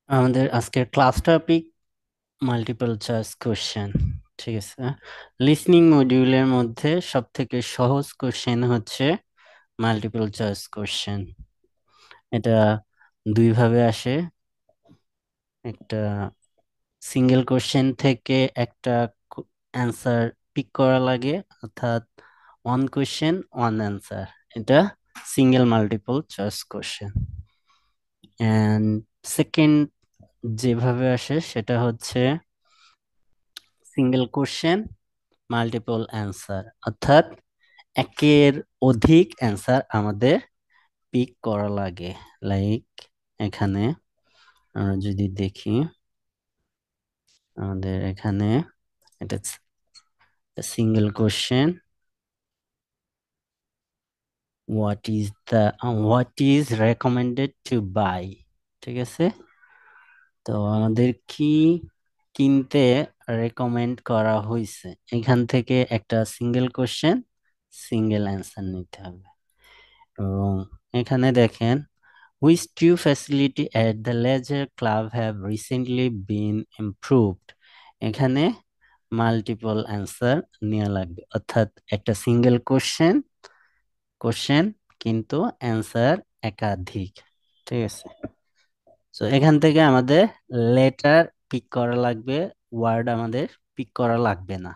আমাদের আজকের class topic multiple choice question. ঠিক আছে। লিসনিং মডিউলের মধ্যে সব থেকে সহজ কোশ্চেন হচ্ছে মাল্টিপল চয়েস কোশ্চেন। এটা দুই ভাবে আসে। একটা সিঙ্গেল কোশ্চেন থেকে একটা অ্যান্সার পিক করা লাগে, অর্থাৎ ওয়ান কোশ্চেন ওয়ান অ্যান্সার। এটা single multiple choice question. And second যেভাবে আসে সেটা হচ্ছে সিঙ্গেল কোশ্চেন মাল্টিপল অ্যান্সার, অর্থাৎ একের অধিক অ্যান্সার আমাদের পিক করা লাগে। লাইক এখানে আমরা যদি দেখি, আমাদের এখানে এটা single question, what is recommended to buy. ঠিক আছে। তো আমাদের কি কিনতে রেকমেন্ড করা হয়েছে, এখান থেকে একটা সিঙ্গেল কোশ্চেন সিঙ্গেল অ্যান্সার নিতে হবে। এবং এখানে দেখেন, which two facility at the leisure club have recently been improved। এখানে মাল্টিপল অ্যান্সার নেওয়া লাগবে, অর্থাৎ একটা সিঙ্গেল কোশ্চেন কিন্তু অ্যান্সার একাধিক। ঠিক আছে। তো এখান থেকে আমাদের লেটার পিক করা লাগবে, ওয়ার্ড আমাদের পিক করা লাগবে না।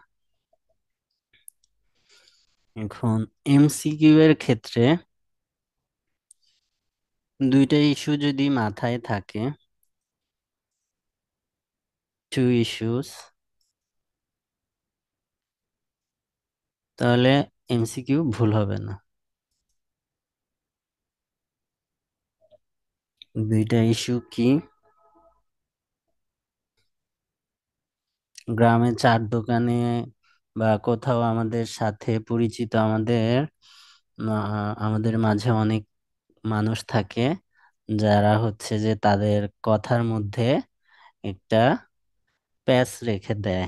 এখন এমসিকিউ এর ক্ষেত্রে দুইটা ইস্যু যদি মাথায় থাকে, টু ইস্যুস, তাহলে এমসিকিউ ভুল হবে না। দুইটা ইস্যু কি? গ্রামে চার দোকানে বা কোথাও আমাদের সাথে পরিচিত আমাদের মাঝে অনেক মানুষ থাকে যারা হচ্ছে যে তাদের কথার মধ্যে একটা প্যাচ রেখে দেয়,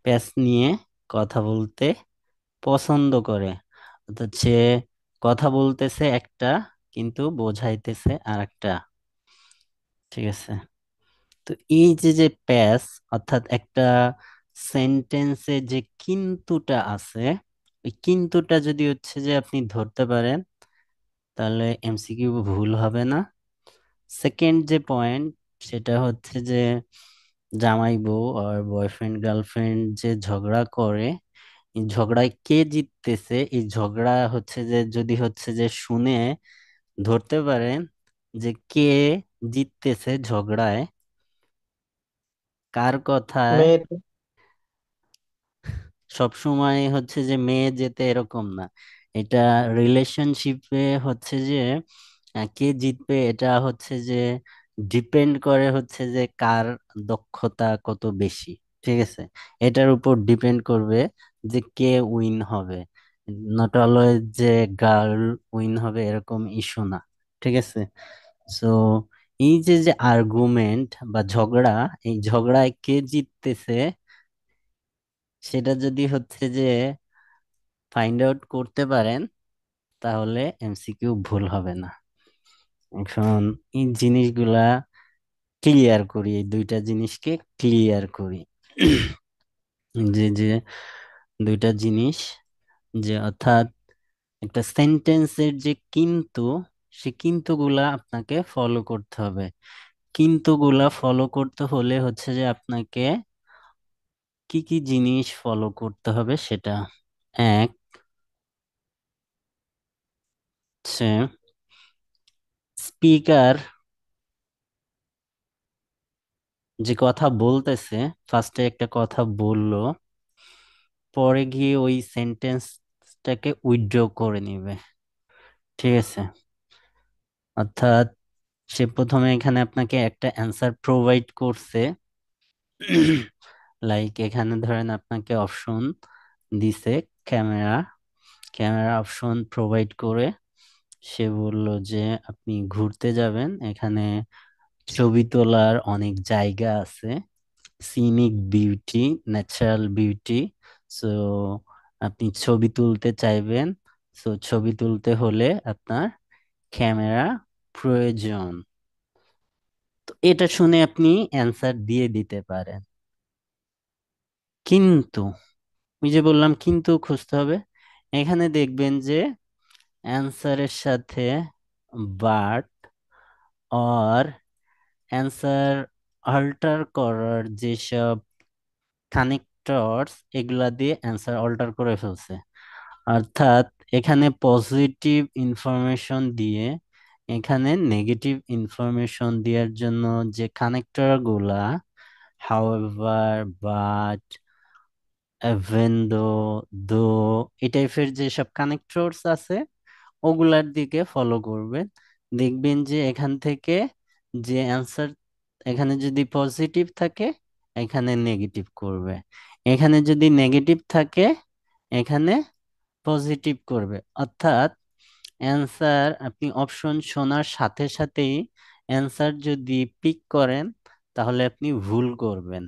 প্যাচ নিয়ে কথা বলতে পছন্দ করে। অর্থাৎ সে কথা বলতেছে একটা কিন্তু বোঝাইতেছে আর একটা। ঠিক আছে। তো এই যে যে প্যাস, অর্থাৎ একটা সেন্টেন্সে যে কিন্তুটা আছে, ওই কিন্তুটা যদি হচ্ছে যে আপনি ধরতে পারেন, তাহলে এমসিকিউ ভুল হবে না। সেকেন্ড যে পয়েন্ট, সেটা হচ্ছে যে জামাই বউ আর বয়ফ্রেন্ড গার্লফ্রেন্ড যে ঝগড়া করে, এই ঝগড়ায় কে জিততেছে, এই ঝগড়া হচ্ছে যে যদি হচ্ছে যে শুনে ধরতে পারেন যে কে জিততেছে ঝগড়ায়, কার কথায়। মেয়েটা। সব সময় হচ্ছে যে মেয়ে যেতে এরকম না। এটা রিলেশনশিপে হচ্ছে যে কে জিতবে এটা হচ্ছে যে ডিপেন্ড করে হচ্ছে যে কার দক্ষতা কত বেশি। ঠিক আছে। এটার উপর ডিপেন্ড করবে যে কে উইন হবে। নট অলওয়েজ যে গার্ল উইন হবে এরকম ইস্যু না। ঠিক আছে। সো এই যে যে আর্গুমেন্ট বা ঝগড়া, এই ঝগড়ায় কে জিততেছে সেটা যদি হচ্ছে যে ফাইন্ড আউট করতে পারেন, তাহলে এমসিকিউ ভুল হবে না। এখন এই জিনিসগুলা ক্লিয়ার করি, এই দুইটা জিনিসকে ক্লিয়ার করি। যে যে দুইটা জিনিস, যে অর্থাৎ একটা সেন্টেন্সের যে কিন্তু, সে কিন্তু গুলা আপনাকে ফলো করতে হবে। কিন্তু গুলা ফলো করতে হলে হচ্ছে যে আপনাকে কি কি জিনিস ফলো করতে হবে সেটা। এক হচ্ছে স্পিকার যে কথা বলতেছে, ফার্স্টে একটা কথা বললো, পরে গিয়ে ওই সেন্টেন্সটাকে উইথড্র করে নিবে। ঠিক আছে। অর্থাৎ সে প্রথমে এখানে আপনাকে একটা অ্যান্সার প্রোভাইড করছে। লাইক এখানে ধরেন আপনাকে অপশন দিছে ক্যামেরা, ক্যামেরা অপশন প্রোভাইড করে সে বলল যে আপনি ঘুরতে যাবেন, এখানে ছবি তোলার অনেক জায়গা আছে, scenic beauty, natural beauty. So আপনি ছবি তুলতে চাইবেন, সো ছবি তুলতে হলে আপনার ক্যামেরা প্রয়োজন। তো এটা শুনে আপনি অ্যান্সার দিয়ে দিতে পারেন। কিন্তু ওই যে বললাম কিন্তু খুঁজতে হবে, এখানে দেখবেন যে অ্যান্সারের সাথে বাট আর অ্যান্সার অল্টার করার যেসব কানেক্টরস, এগুলা দিয়ে অ্যান্সার অল্টার করে ফেলছে। অর্থাৎ এখানে পজিটিভ ইনফরমেশন দিয়ে এখানে নেগেটিভ ইনফরমেশন দেওয়ার জন্য যে কানেক্টর গুলা, হাউএভার, বাট, even দো, এই টাইপের যেসব কানেক্টরস আছে ওগুলার দিকে ফলো করবেন। দেখবেন যে এখান থেকে যে অ্যান্সার, এখানে যদি পজিটিভ থাকে এখানে নেগেটিভ করবে, এখানে যদি নেগেটিভ থাকে এখানে পজিটিভ করবে। অর্থাৎ অ্যান্সার আপনি অপশন শোনার সাথে সাথেই অ্যান্সার যদি পিক করেন তাহলে আপনি ভুল করবেন।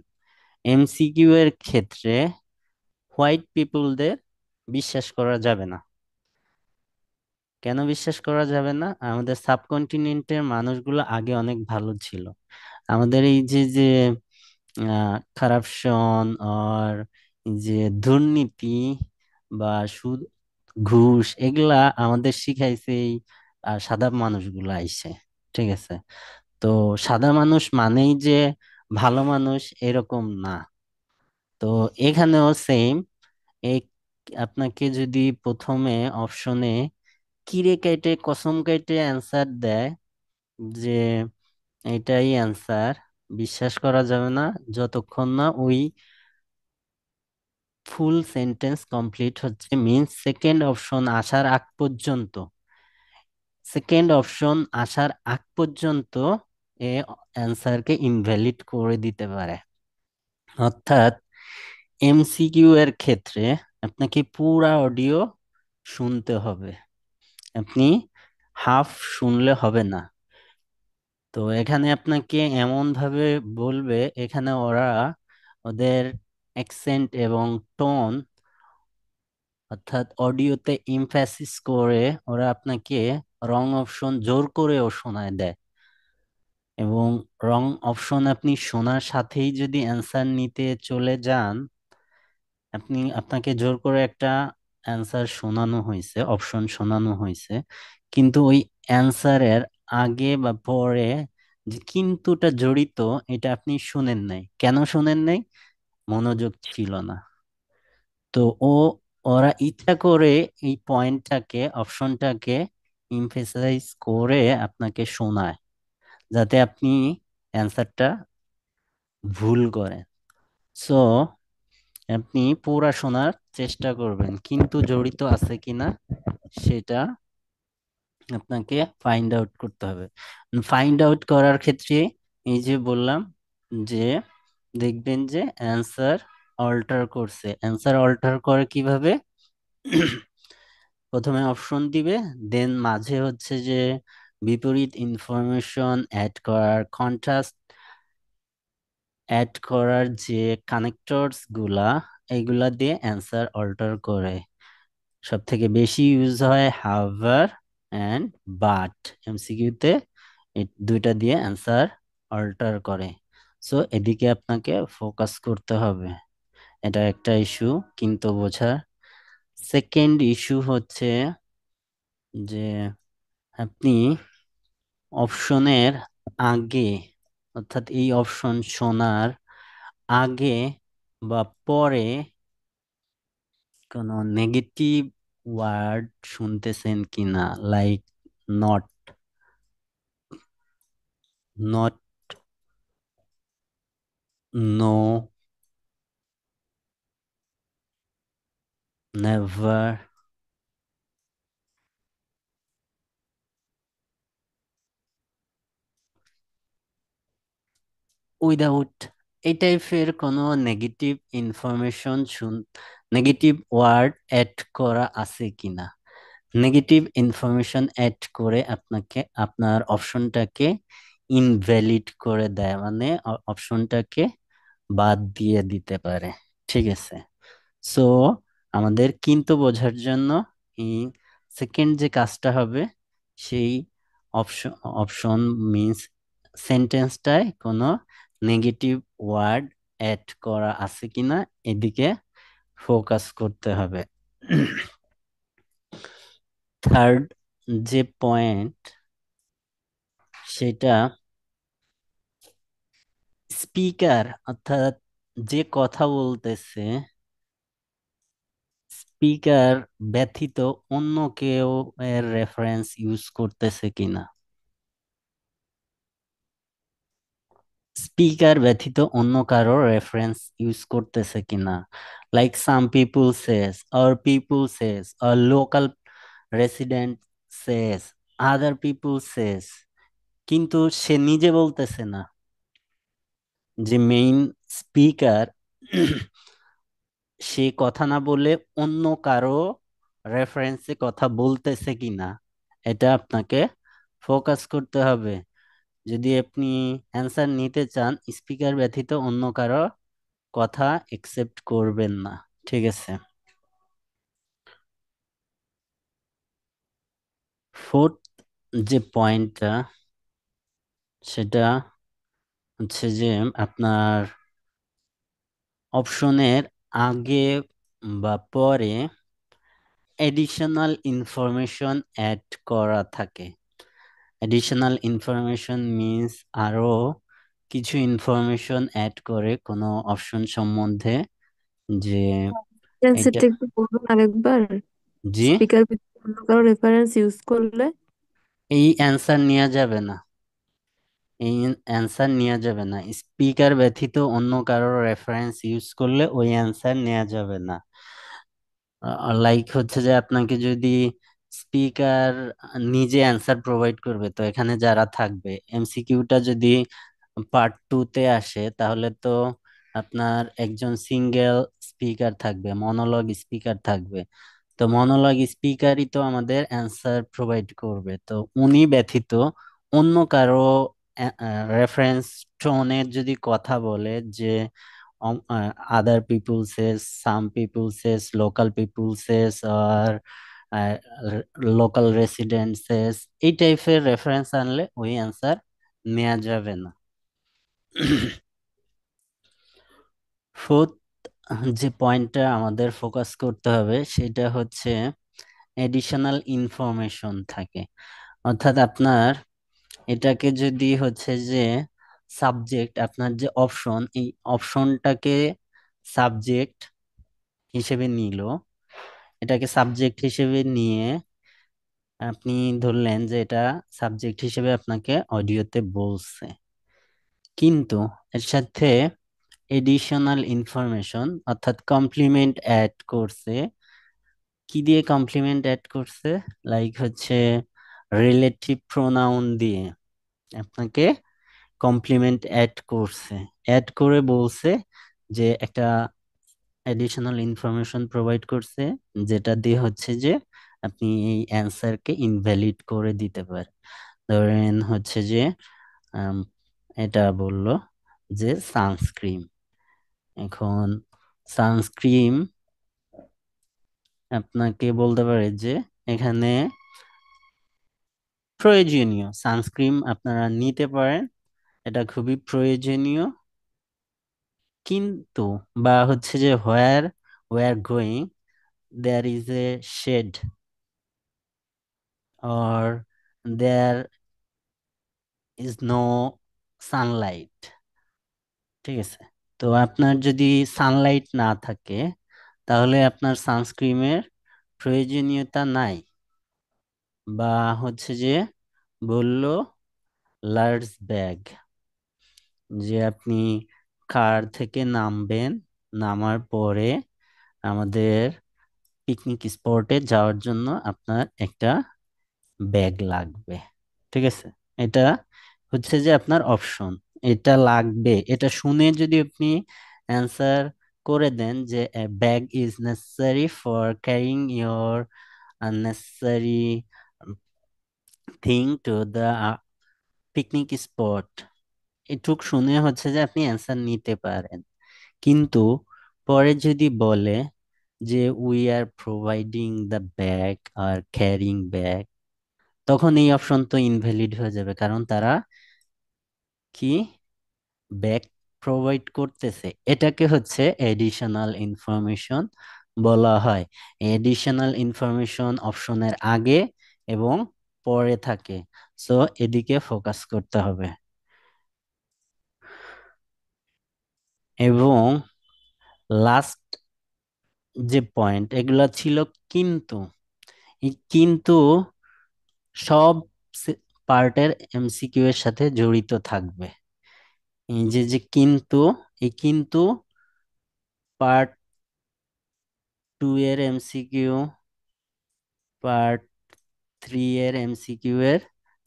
এমসিকিউ এর ক্ষেত্রে হোয়াইট পিপলদের বিশ্বাস করা যাবে না। কেন বিশ্বাস করা যাবে না? আমাদের সাবকন্টিনেন্টের মানুষগুলো আগে অনেক ভালো ছিল। আমাদের এই যে যে কারাপশন আর এই যে দুর্নীতি বা সুদ, ঘুষ, এগুলা আমাদের শিখাইছে এই সাদা মানুষগুলো আইসে। ঠিক আছে? তো সাদা মানুষ মানেই যে ভালো মানুষ এরকম না। তো এখানেও সেম, এই আপনাকে যদি প্রথমে অপশনে কিরে কেটে কসম কেটে অ্যান্সার দেয় যে এটাই অ্যান্সার, বিশ্বাস করা যাবে না যতক্ষণ না ওই ফুল সেন্টেন্স কমপ্লিট হচ্ছে, মিন্স সেকেন্ড অপশন আসার আগ পর্যন্ত, সেকেন্ড অপশন আসার আগ পর্যন্ত এ অ্যান্সারকে ইনভ্যালিড করে দিতে পারে। অর্থাৎ এমসিকিউ এর ক্ষেত্রে আপনাকে পুরা অডিও শুনতে হবে, আপনি হাফ শুনলে হবে না। তো এখানে আপনাকে এমন ভাবে বলবে, এখানে ওরা ওদের অ্যাকসেন্ট এবং টোন, অর্থাৎ অডিওতে ইমফ্যাসিস করে ওরা আপনাকে রং অপশন জোর করেও শোনায় দেয়। এবং রং অপশন আপনি শোনার সাথেই যদি অ্যান্সার নিতে চলে যান, আপনাকে জোর করে একটা অ্যান্সার শোনানো হয়েছে, অপশন শোনানো হয়েছে, কিন্তু ওই অ্যান্সারের আগে বা পরে যে কিন্তুটা জড়িত, এটা আপনি শুনেন নাই। কেন শুনেন নাই? মনোযোগ ছিল না। তো ওরা ইচ্ছা করে এই পয়েন্টটাকে, অপশনটাকে এমফেসাইজ করে আপনাকে শোনায়, যাতে আপনি অ্যান্সারটা ভুল করেন। সো আপনি পুরা শোনার চেষ্টা করবেন, কিন্তু জড়িত আছে কিনা সেটা আপনাকে ফাইন্ড আউট করতে হবে। ফাইন্ড আউট করার ক্ষেত্রে এই যে বললাম যে দেখবেন যে অ্যান্সার অল্টার করছে। অ্যান্সার অল্টার করে কিভাবে? প্রথমে অপশন দিবে, দেন মাঝে হচ্ছে যে বিপরীত ইনফরমেশন অ্যাড করার, কন্ট্রাস্ট অ্যাড করার যে কানেক্টরস গুলা, এগুলা দিয়ে অ্যান্সার অল্টার করে। সব থেকে বেশি ইউজ হয় হাভার অ্যান্ড বাট এমসিকিউতে, এই দুইটা দিয়ে অ্যান্সার অল্টার করে। সো এদিকে আপনাকে ফোকাস করতে হবে। এটা একটা ইস্যু কিন্তু বোঝার। সেকেন্ড ইস্যু হচ্ছে যে আপনি অপশনের আগে, অর্থাৎ এই অপশন শোনার আগে বা পরে কোনো নেগেটিভ ওয়ার্ড শুনতেছেন কিনা, like not, not, no, never, without, এই টাইপের কোনো negative information negative word add করা আছে কিনা। নেগেটিভ ইনফরমেশন অ্যাড করে আপনাকে আপনার অপশনটাকে ইনভ্যালিড করে দেয়, মানে অপশনটাকে বাদ দিয়ে দিতে পারে। ঠিক আছে? সো আমাদের কিন্তু বোঝার জন্য এই সেকেন্ড যে কাজটা হবে, সেই অপশন অপশন মিন্স সেন্টেন্সটায় কোনো নেগেটিভ ওয়ার্ড অ্যাড করা আছে কিনা এদিকে ফোকাস করতে হবে। থার্ড যে পয়েন্ট, সেটা স্পিকার অর্থাৎ যে কথা বলতেছে, স্পিকার ব্যতীত অন্য কেউ এর রেফারেন্স ইউজ করতেছে কিনা। স্পিকার ব্যতীত অন্য কারো রেফারেন্স ইউজ করতেছে কিনা, like some people says, or people says, or local resident says, other people says, কিন্তু সে নিজে বলতেছে না। যে মেইন স্পিকার সে কথা না বলে অন্য কারো রেফারেন্সে কথা বলতেছে কিনা, এটা আপনাকে ফোকাস করতে হবে। যদি আপনি অ্যান্সার নিতে চান, স্পিকার ব্যতীত অন্য কারো কথা একসেপ্ট করবেন না। ঠিক আছে। ফোর্থ যে পয়েন্টটা, সেটা হচ্ছে যে আপনার অপশনের আগে বা পরে এডিশনাল ইনফরমেশন অ্যাড করা থাকে। এডিশনাল ইনফরমেশন মিন্স আরো কিছু ইনফরমেশন অ্যাড করে কোনো অপশন সম্বন্ধে, যে এটা। রেফারেন্সটা একটু বলুন আরেকবার। জি, স্পিকার অন্য কারো রেফারেন্স ইউজ করলে। এই অ্যান্সার নেওয়া যাবে না। এই অ্যান্সার নেওয়া যাবে না, স্পিকার ব্যতীত অন্য কারোর রেফারেন্স ইউজ করলে ওই অ্যান্সার নেওয়া যাবে না। লাইক হচ্ছে যে আপনাকে যদি স্পিকার নিজে অ্যান্সার প্রোভাইড করবে, তো এখানে যারা থাকবে, এমসিকিউটা যদি পার্ট 2 তে আসে, তাহলে তো আপনার একজন সিঙ্গেল স্পিকার থাকবে, মনোলগ স্পিকার থাকবে। তো মনোলগ স্পিকারই তো আমাদের অ্যান্সার প্রোভাইড করবে, তো উনি ব্যতীত অন্য কারো রেফারেন্স টোনের যদি কথা বলে, যে other people says, some people says, local people says, or local resident says, এই টাইপের রেফারেন্স আনলে ওই অ্যান্সার নেওয়া যাবে না। ফোর্থ যে পয়েন্টটা আমাদের ফোকাস করতে হবে, সেটা হচ্ছে এডিশনাল ইনফরমেশন থাকে। অর্থাৎ আপনার এটাকে যদি হচ্ছে যে সাবজেক্ট, আপনার যে অপশন, এই অপশনটাকে সাবজেক্ট হিসেবে নিল, এটাকে সাবজেক্ট হিসেবে নিয়ে আপনি ধরলেন যে এটা সাবজেক্ট হিসেবে আপনাকে অডিওতে বলছে, কিন্তু এর সাথে এডিশনাল ইনফরমেশন অর্থাৎ কমপ্লিমেন্ট অ্যাড করছে। কি দিয়ে কমপ্লিমেন্ট অ্যাড করছে? লাইক হচ্ছে রিলেটিভ প্রোনাউন দিয়ে আপনাকে কমপ্লিমেন্ট অ্যাড করছে। অ্যাড করে বলছে যে একটা এডিশনাল ইনফরমেশন প্রোভাইড করছে, যেটা দিয়ে হচ্ছে যে আপনি এই অ্যান্সারকে ইনভ্যালিড করে দিতে পারেন। ধরেন হচ্ছে যে আম, এটা বললো যে সানস্ক্রিন। এখন সানস্ক্রিন আপনাকে বলতে পারে যে এখানে প্রয়োজনীয় সানস্ক্রিন আপনারা নিতে পারেন, এটা খুবই প্রয়োজনীয়, কিন্তু বা হচ্ছে যে হোয়ার we are going there is a shade or there is no sunlight। ঠিক আছে। তো আপনার যদি সানলাইট না থাকে, তাহলে আপনার সানস্ক্রিনের প্রয়োজনীয়তা নাই। বা হচ্ছে যে বলল লার্জ ব্যাগ, যে আপনি কার থেকে নামবেন, নামার পরে আমাদের পিকনিক স্পটে যাওয়ার জন্য আপনার একটা ব্যাগ লাগবে। ঠিক আছে। এটা হচ্ছে যে আপনার অপশন, এটা লাগবে, এটা শুনে যদি আপনি অ্যান্সার করে দেন যে bag is necessary for carrying your unnecessary thing to the picnic spot, এটুক শুনে হচ্ছে যে আপনি অ্যান্সার নিতে পারেন। কিন্তু পরে যদি বলে যে we are providing the bag আর ক্যারিং ব্যাগ, তখন এই অপশন তো ইনভ্যালিড হয়ে যাবে, কারণ তারা কি ব্যাক প্রোভাইড করতেছে, এটাকে হচ্ছে এডিশনাল ইনফরমেশন বলা হয়। এডিশনাল ইনফরমেশন অপশনের আগে এবং পরে থাকে, সো এদিকে ফোকাস করতে হবে। এবং লাস্ট যে পয়েন্ট এগুলা ছিল কিন্তু, এই কিন্তু সব পার্টের এমসিকিউ এর সাথে জড়িত থাকবে। এই যে যে কিন্তু, এই কিন্তু পার্ট 2 এর এমসিকিউ, পার্ট 3 এর এমসিকিউ এর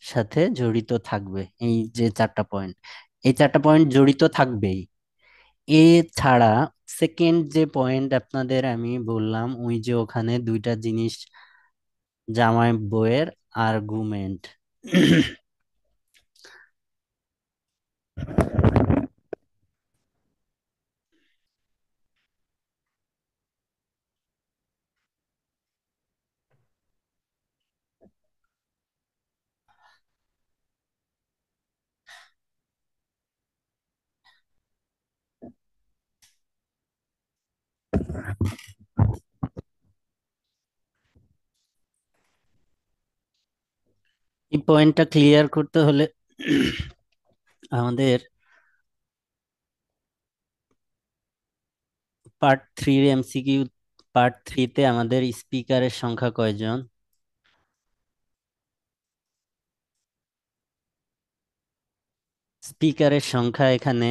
সাথে জড়িত থাকবে। এই যে 4টা পয়েন্ট, এই 4টা পয়েন্ট জড়িত থাকবেই। এছাড়া সেকেন্ড যে পয়েন্ট আপনাদের আমি বললাম, ওই যে ওখানে দুইটা জিনিস, জামাই বইয়ের আর্গুমেন্ট। এই পয়েন্টটা ক্লিয়ার করতে হলে আমাদের পার্ট 3 এমসিকিউ, পার্ট 3-তে আমাদের স্পিকারের সংখ্যা কয়জন? স্পিকারের সংখ্যা এখানে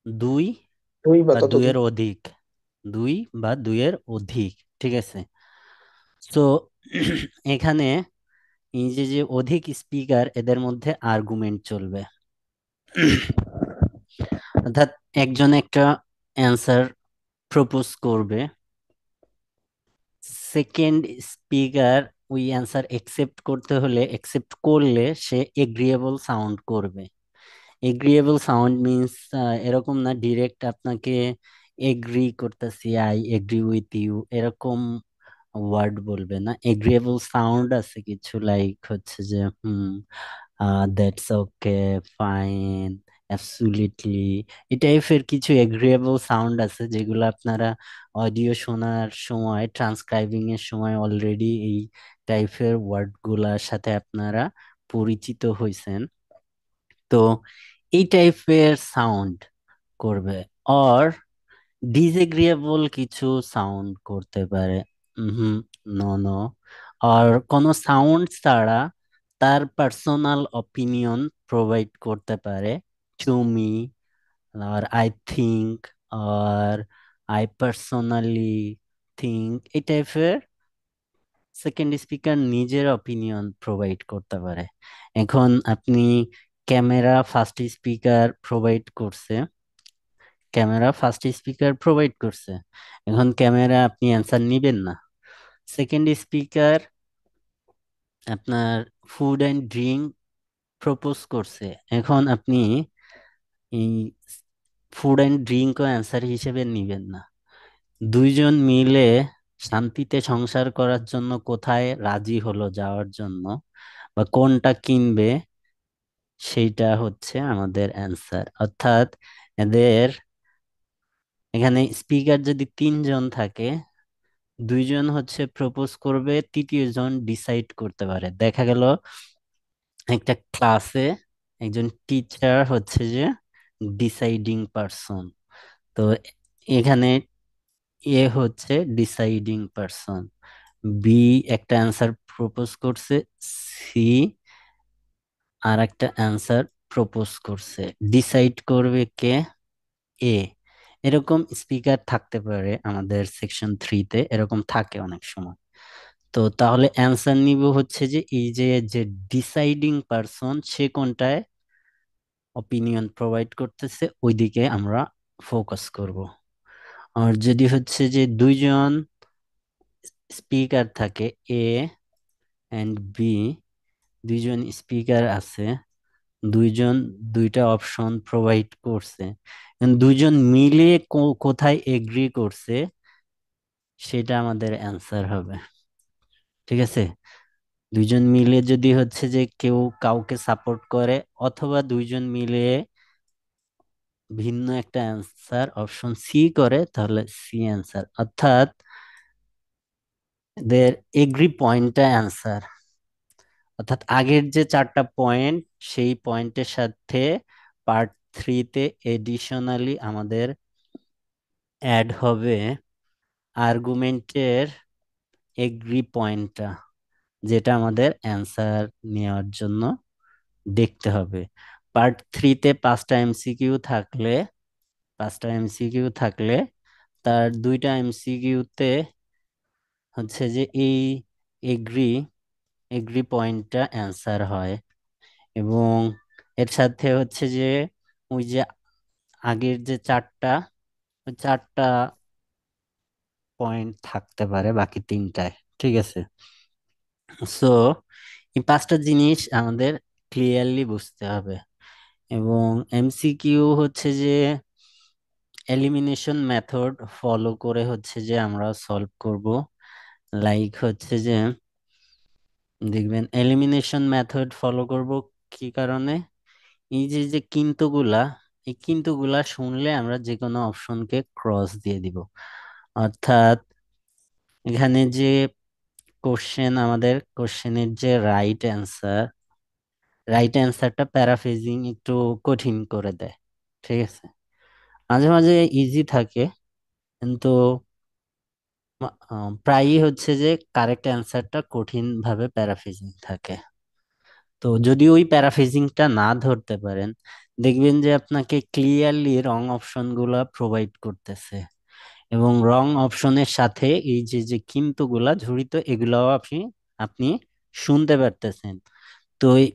2 দুই বা বা ততোধিক। 2-এর অধিক, 2 বা 2-এর অধিক, ঠিক আছে। তো এখানে এই যে যে অধিক স্পিকার, এদের মধ্যে আর্গুমেন্ট চলবে। অর্থাৎ একজন একটা অ্যান্সার প্রপোজ করবে, সেকেন্ড স্পিকার ওই অ্যান্সার একসেপ্ট করতে হলে, একসেপ্ট করলে সে এগ্রিয়েবল সাউন্ড করবে। এগ্রিয়েবল সাউন্ড মিন্স এরকম না ডিরেক্ট আপনাকে এগ্রি করতেছি, আই এগ্রি উইথ ইউ, এরকম ওয়ার্ড বলবে না। এগ্রিয়েবল সাউন্ড আছে কিছু, লাইক হচ্ছে যে দ্যাটস ওকে, ফাইন, অ্যাবসলিউটলি, এই টাইপের কিছু এগ্রিয়েবল সাউন্ড আছে, যেগুলো আপনারা অডিও শোনার সময়, ট্রান্সক্রাইবিং এর সময় অলরেডি এই টাইপের ওয়ার্ড গুলার সাথে আপনারা পরিচিত হয়েছেন। তো এই টাইপের সাউন্ড করবে। অর ডিসএগ্রিয়েবল কিছু সাউন্ড করতে পারে, হুম, নো নো। আর কোনো সাউন্ড ছাড়া তার পার্সোনাল অপিনিয়ন প্রোভাইড করতে পারে, টু মি, আর আই থিংক, আর আই পার্সোনালি থিংক, এই টাইপের সেকেন্ড স্পিকার নিজের অপিনিয়ন প্রোভাইড করতে পারে। এখন আপনি ক্যামেরা ফার্স্ট স্পিকার প্রোভাইড করছে, ক্যামেরা ফার্স্ট স্পিকার প্রোভাইড করছে, এখন ক্যামেরা আপনি অ্যান্সার নিবেন না। সেকেন্ড স্পিকার আপনার ফুড অ্যান্ড ড্রিঙ্ক প্রপোজ করছে, এখন আপনি এই ফুড অ্যান্ড ড্রিঙ্কও অ্যান্সার হিসেবে নিবেন না। দুইজন মিলে শান্তিতে সংসার করার জন্য কোথায় রাজি হলো যাওয়ার জন্য, বা কোনটা কিনবে, সেইটা হচ্ছে আমাদের অ্যান্সার। অর্থাৎ এদের এখানে স্পিকার যদি 3 জন থাকে, 2 জন হচ্ছে প্রপোজ করবে, তৃতীয় জন ডিসাইড করতে পারে। দেখা গেল একটা ক্লাসে একজন টিচার হচ্ছে যে ডিসাইডিং পার্সন, তো এখানে এ হচ্ছে ডিসাইডিং পার্সন, বি একটা অ্যান্সার প্রপোজ করছে, সি আর একটা অ্যান্সার প্রপোজ করছে, ডিসাইড করবে কে? এ। এরকম স্পিকার থাকতে পারে আমাদের সেকশন 3-তে, এরকম থাকে অনেক সময়। তো তাহলে অ্যান্সার নিব হচ্ছে যে এই যে যে ডিসাইডিং পার্সন, সে কোনটায় অপিনিয়ন প্রোভাইড করতেছে, ওইদিকে আমরা ফোকাস করব। আর যদি হচ্ছে যে 2 জন স্পিকার থাকে, এ এন্ড বি, 2 জন স্পিকার আছে, 2 জন 2টা অপশন প্রোভাইড করছে, 2 জন মিলে কোথায় এগ্রি করছে, সেটা আমাদের অ্যান্সার হবে, ঠিক আছে। দুইজন মিলে যদি হচ্ছে যে কেউ কাউকে সাপোর্ট করে, অথবা দুইজন মিলে ভিন্ন একটা অ্যান্সার অপশন সি করে, তাহলে সি অ্যান্সার। অর্থাৎ দের এগ্রি পয়েন্টটা অ্যান্সার। অর্থাৎ আগের যে চারটা পয়েন্ট, সেই পয়েন্টের সাথে পার্ট থ্রিতে এডিশনালি আমাদের অ্যাড হবে আর্গুমেন্টের এগ্রি পয়েন্টটা, যেটা আমাদের অ্যান্সার নেওয়ার জন্য দেখতে হবে। পার্ট থ্রিতে পাঁচটা এমসিকিউ থাকলে তার দুইটা এমসিকিউতে হচ্ছে যে এই এগ্রি এগ্রি পয়েন্টটা অ্যান্সার হয়। এবং এর সাথে হচ্ছে যে ওই যে আগের যে চারটা, ওই চারটা পয়েন্ট থাকতে পারে বাকি তিনটায়। ঠিক আছে। সো এই পাঁচটা জিনিস আমাদের ক্লিয়ারলি বুঝতে হবে। এবং এমসিকিউ হচ্ছে যে এলিমিনেশন মেথড ফলো করে হচ্ছে যে আমরা সলভ করব। লাইক হচ্ছে যে দেখবেন এলিমিনেশন মেথড ফলো করব কি কারণে, এই যে যে কিন্তুগুলা, এই কিন্তুগুলা শুনলে আমরা যে কোনো অপশনকে ক্রস দিয়ে দিব। অর্থাৎ এখানে যে আমাদের কোশ্চেনের যে রাইট অ্যান্সারটা প্যারাফ্রেজিং একটু কঠিন করে দেয়। ঠিক আছে। মাঝে মাঝে ইজি থাকে, কিন্তু প্রায়ই হচ্ছে যে কারেক্ট অ্যান্সারটা কঠিন ভাবে প্যারাফ্রেজিং থাকে। তো যদি ওই প্যারাফ্রেজিংটা না ধরতে পারেন, দেখবেন যে আপনাকে ক্লিয়ারলি রং অপশন গুলা প্রোভাইড করতেছে, এবং রং অপশনের সাথে এই যে যে কিন্তু গুলা জড়িত, এগুলাও আপনি আপনি শুনতে পারতেছেন। তো এই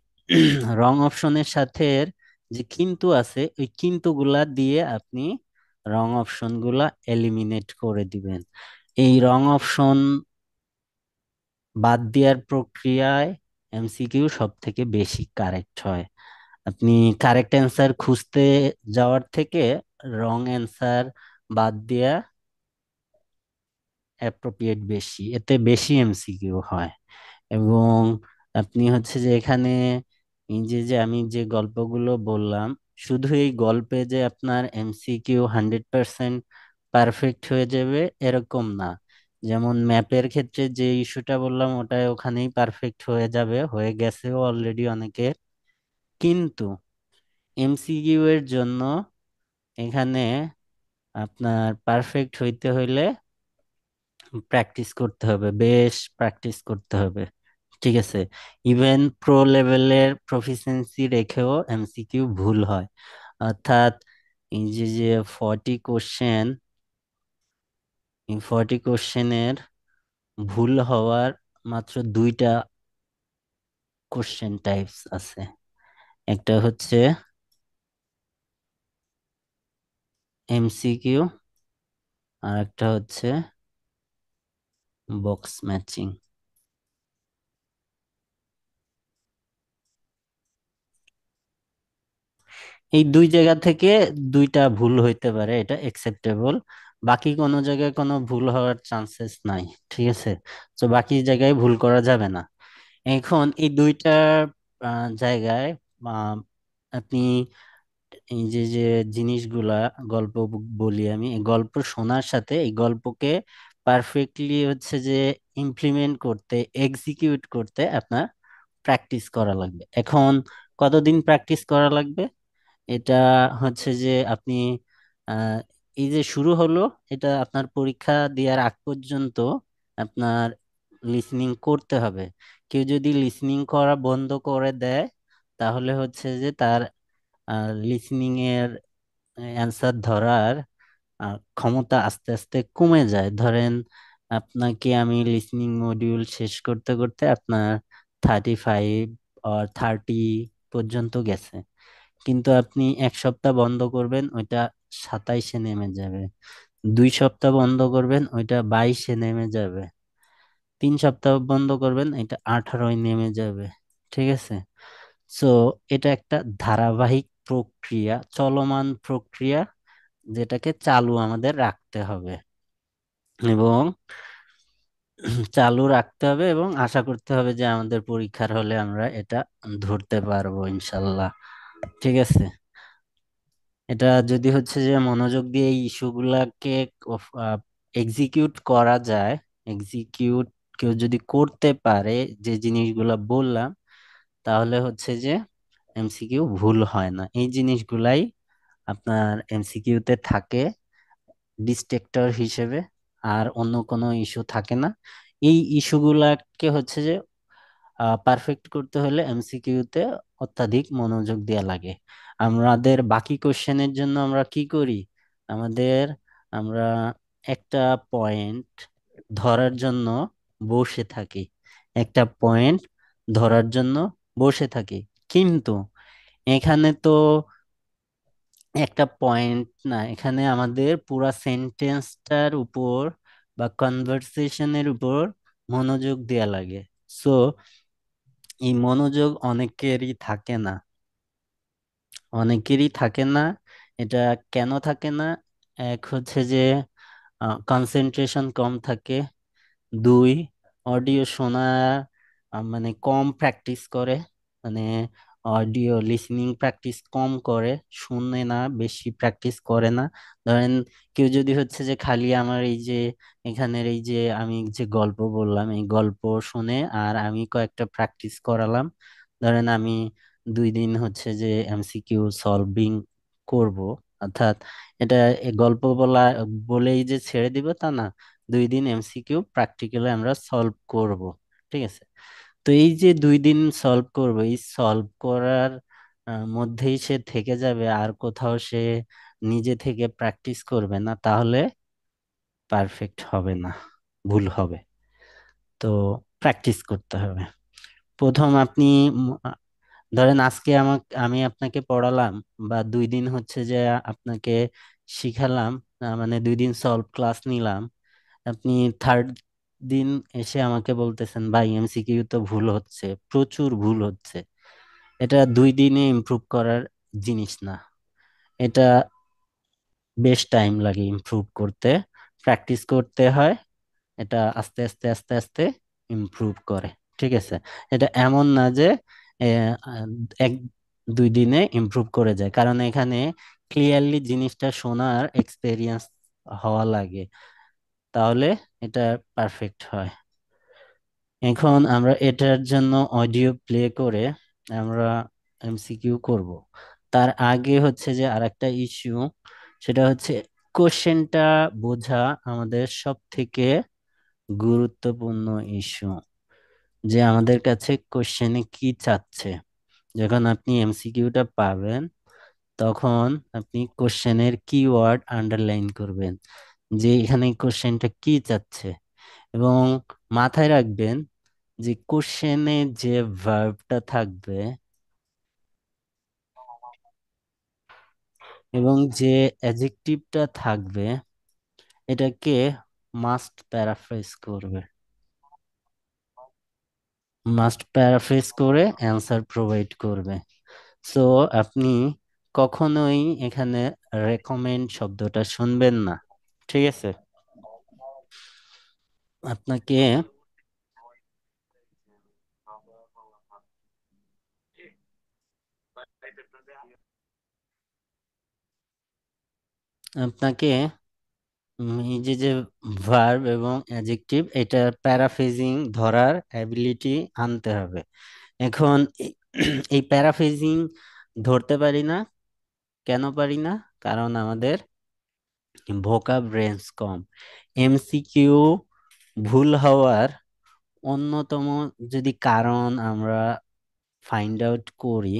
রং অপশনের সাথে এর যে কিন্তু আছে, ওই কিন্তু গুলা দিয়ে আপনি রং অপশন গুলা এলিমিনেট করে দিবেন। এই রং অপশন বাদ দেওয়ার প্রক্রিয়ায় এমসিকিউ সব থেকে বেশি কারেক্ট হয়। আপনি কারেক্ট অ্যান্সার খুঁজতে যাওয়ার থেকে রং অ্যান্সার বাদ দেওয়া অ্যাপ্রোপ্রিয়েট বেশি, এতে বেশি এমসিকিউ হয়। এবং আপনি হচ্ছে যে এখানে এই যে যে আমি যে গল্পগুলো বললাম, শুধু এই গল্পে যে আপনার এমসিকিউ 100% পারফেক্ট হয়ে যাবে এরকম না। যেমন ম্যাপের ক্ষেত্রে যে ইস্যুটা বললাম, ওটা ওখানেই পারফেক্ট হয়ে যাবে, হয়ে গেছেও অলরেডি অনেকে। কিন্তু এমসিকিউ এর জন্য এখানে আপনার পারফেক্ট হইতে হইলে প্র্যাকটিস করতে হবে, বেশ প্র্যাকটিস করতে হবে। ঠিক আছে। ইভেন প্রো লেভেলের প্রফিসিয়েন্সি রেখেও এমসিকিউ ভুল হয়। অর্থাৎ এই যে যে 40 কোশ্চেন, এই 40 কোশ্চেনের ভুল হওয়ার মাত্র দুইটা কোশ্চেন টাইপস আছে। একটা হচ্ছে এমসিকিউ, আর একটা হচ্ছে বক্স ম্যাচিং। এই দুই জায়গা থেকে দুইটা ভুল হইতে পারে, এটা একসেপ্টেবল। বাকি কোনো জায়গায় কোনো ভুল হওয়ার চান্সেস নাই। ঠিক আছে। তো বাকি জায়গায় ভুল করা যাবে না। এখন এই দুইটা জায়গায় আহ, আপনি এই যে যে জিনিসগুলা গল্প বলি আমি, এই গল্প শোনার সাথে এই গল্পকে পারফেক্টলি হচ্ছে যে ইমপ্লিমেন্ট করতে, এক্সিকিউট করতে আপনার প্র্যাকটিস করা লাগবে। এখন কতদিন প্র্যাকটিস করা লাগবে? এটা হচ্ছে যে আপনি আহ, এই যে শুরু হলো, এটা আপনার পরীক্ষা দেওয়ার আগ পর্যন্ত আপনার লিসনিং করতে হবে। কেউ যদি লিসনিং করা বন্ধ করে দেয়, তাহলে হচ্ছে যে তার লিসনিং এর অ্যান্সার ধরার ক্ষমতা আস্তে আস্তে কমে যায়। ধরেন আপনাকে আমি লিসনিং মডিউল শেষ করতে করতে আপনার 35 আর 30 পর্যন্ত গেছে, কিন্তু আপনি 1 সপ্তাহ বন্ধ করবেন, ওইটা 27-এ নেমে যাবে। 2 সপ্তাহ বন্ধ করবেন, ওইটা 22-এ নেমে যাবে। 3 সপ্তাহ বন্ধ করবেন, এটা 18-য় নেমে যাবে। ঠিক আছে। সো এটা একটা ধারাবাহিক প্রক্রিয়া, চলমান প্রক্রিয়া, যেটাকে চালু আমাদের রাখতে হবে। এবং চালু রাখতে হবে এবং আশা করতে হবে যে আমাদের পরীক্ষার হলে আমরা এটা ধরতে পারবো ইনশাল্লাহ। ঠিক আছে। এটা যদি হচ্ছে যে মনোযোগ দিয়ে এই ইস্যুগুলাকে এক্সিকিউট করা যায়, এক্সিকিউট কেউ যদি করতে পারে যে জিনিসগুলা বললাম, তাহলে হচ্ছে যে এমসিকিউ ভুল হয় না। এই জিনিসগুলাই আপনার এমসিকিউতে থাকে ডিস্ট্রাক্টর হিসেবে, আর অন্য কোনো ইস্যু থাকে না। এই ইস্যুগুলাকে হচ্ছে যে পারফেক্ট করতে হলে এমসিকিউতে অত্যাধিক মনোযোগ দেওয়া লাগে। আমাদের বাকি কোশ্চেনের জন্য আমরা কি করি? আমাদের আমরা একটা পয়েন্ট ধরার জন্য বসে থাকি, একটা পয়েন্ট ধরার জন্য বসে থাকি। কিন্তু এখানে তো একটা পয়েন্ট না, এখানে আমাদের পুরা সেন্টেন্সটার উপর বা কনভারসেশনের উপর মনোযোগ দেয়া লাগে। সো এই মনোযোগ অনেকেরই থাকে না, অনেকেরই থাকে না। এটা কেন থাকে না? এক হচ্ছে যে কনসেন্ট্রেশন কম থাকে। দুই, অডিও শোনা মানে কম প্র্যাকটিস করে, মানে অডিও লিসনিং প্র্যাকটিস কম করে, শুনে না, বেশি প্র্যাকটিস করে না। ধরেন কেউ যদি হচ্ছে যে খালি আমার এই যে এখানের এই যে আমি যে গল্প বললাম এই গল্প শুনে আর আমি কয়েকটা প্র্যাকটিস করালাম, ধরেন আমি 2 দিন হচ্ছে যে এমসিকিউ সলভিং করব, অর্থাৎ এটা গল্প বলেই যে ছেড়ে দিব তা না, 2 দিন এমসিকিউ প্র্যাকটিক্যালি আমরা সলভ করব। ঠিক আছে। তো এই যে 2 দিন সলভ করব, এই সলভ করার মধ্যেই সে থেকে যাবে, আর কোথাও সে নিজে থেকে প্র্যাকটিস করবে না, তাহলে পারফেক্ট হবে না, ভুল হবে। তো প্র্যাকটিস করতে হবে। প্রথম আপনি ধরেন আজকে আমি আপনাকে পড়ালাম, বা 2 দিন হচ্ছে যে আপনাকে শিখালাম, মানে 2 দিন সলভ ক্লাস নিলাম। আপনি থার্ড দিন এসে আমাকে বলতেছেন ভাই এমসিকিউ তো ভুল হচ্ছে, প্রচুর ভুল হচ্ছে। এটা 2 দিনে ইমপ্রুভ করার জিনিস না। এটা বেশ টাইম লাগে ইমপ্রুভ করতে, প্র্যাকটিস করতে হয়। এটা আস্তে আস্তে আস্তে আস্তে ইমপ্রুভ করে। ঠিক আছে। এটা এমন না যে আহ, 1-2 দিনে ইমপ্রুভ করে যায়, কারণ এখানে ক্লিয়ারলি জিনিসটা শোনার এক্সপেরিয়েন্স হওয়া লাগে, তাহলে এটা পারফেক্ট হয়। এখন আমরা এটার জন্য অডিও প্লে করে আমরা এমসিকিউ করব। তার আগে হচ্ছে যে আরেকটা ইস্যু, সেটা হচ্ছে কোশ্চেনটা বোঝা আমাদের সব থেকে গুরুত্বপূর্ণ ইস্যু, যে আমাদের কাছে কোশ্চেনে কি চাচ্ছে। যখন আপনি এমসিকিউটা পাবেন, তখন আপনি কোশ্চেনের কিওয়ার্ড আন্ডারলাইন করবেন, যে এখানে কোশ্চেনটা কি চাচ্ছে। এবং মাথায় রাখবেন যে কোশ্চেনে যে ভার্বটা থাকবে এবং যে অ্যাডজেক্টিভটা থাকবে, এটাকে মাস্ট প্যারাফ্রেজ করবে, মাস্ট প্যারাফ্রেজ করে অ্যান্সার প্রোভাইড করবে। সো আপনি কখনোই এখানে রেকমেন্ড শব্দটা শুনবেন না। ঠিক আছে। আপনাকে আপনাকে এই যে যে ভার্ব এবং অ্যাডজেক্টিভ, এটা প্যারাফ্রেজিং ধরার অ্যাবিলিটি আনতে হবে। এখন এই প্যারাফ্রেজিং ধরতে পারি না। কেন পারি না? কারণ আমাদের ভোকাব রেঞ্জ কম। এমসিকিউ ভুল হওয়ার অন্যতম যদি কারণ আমরা ফাইন্ড আউট করি,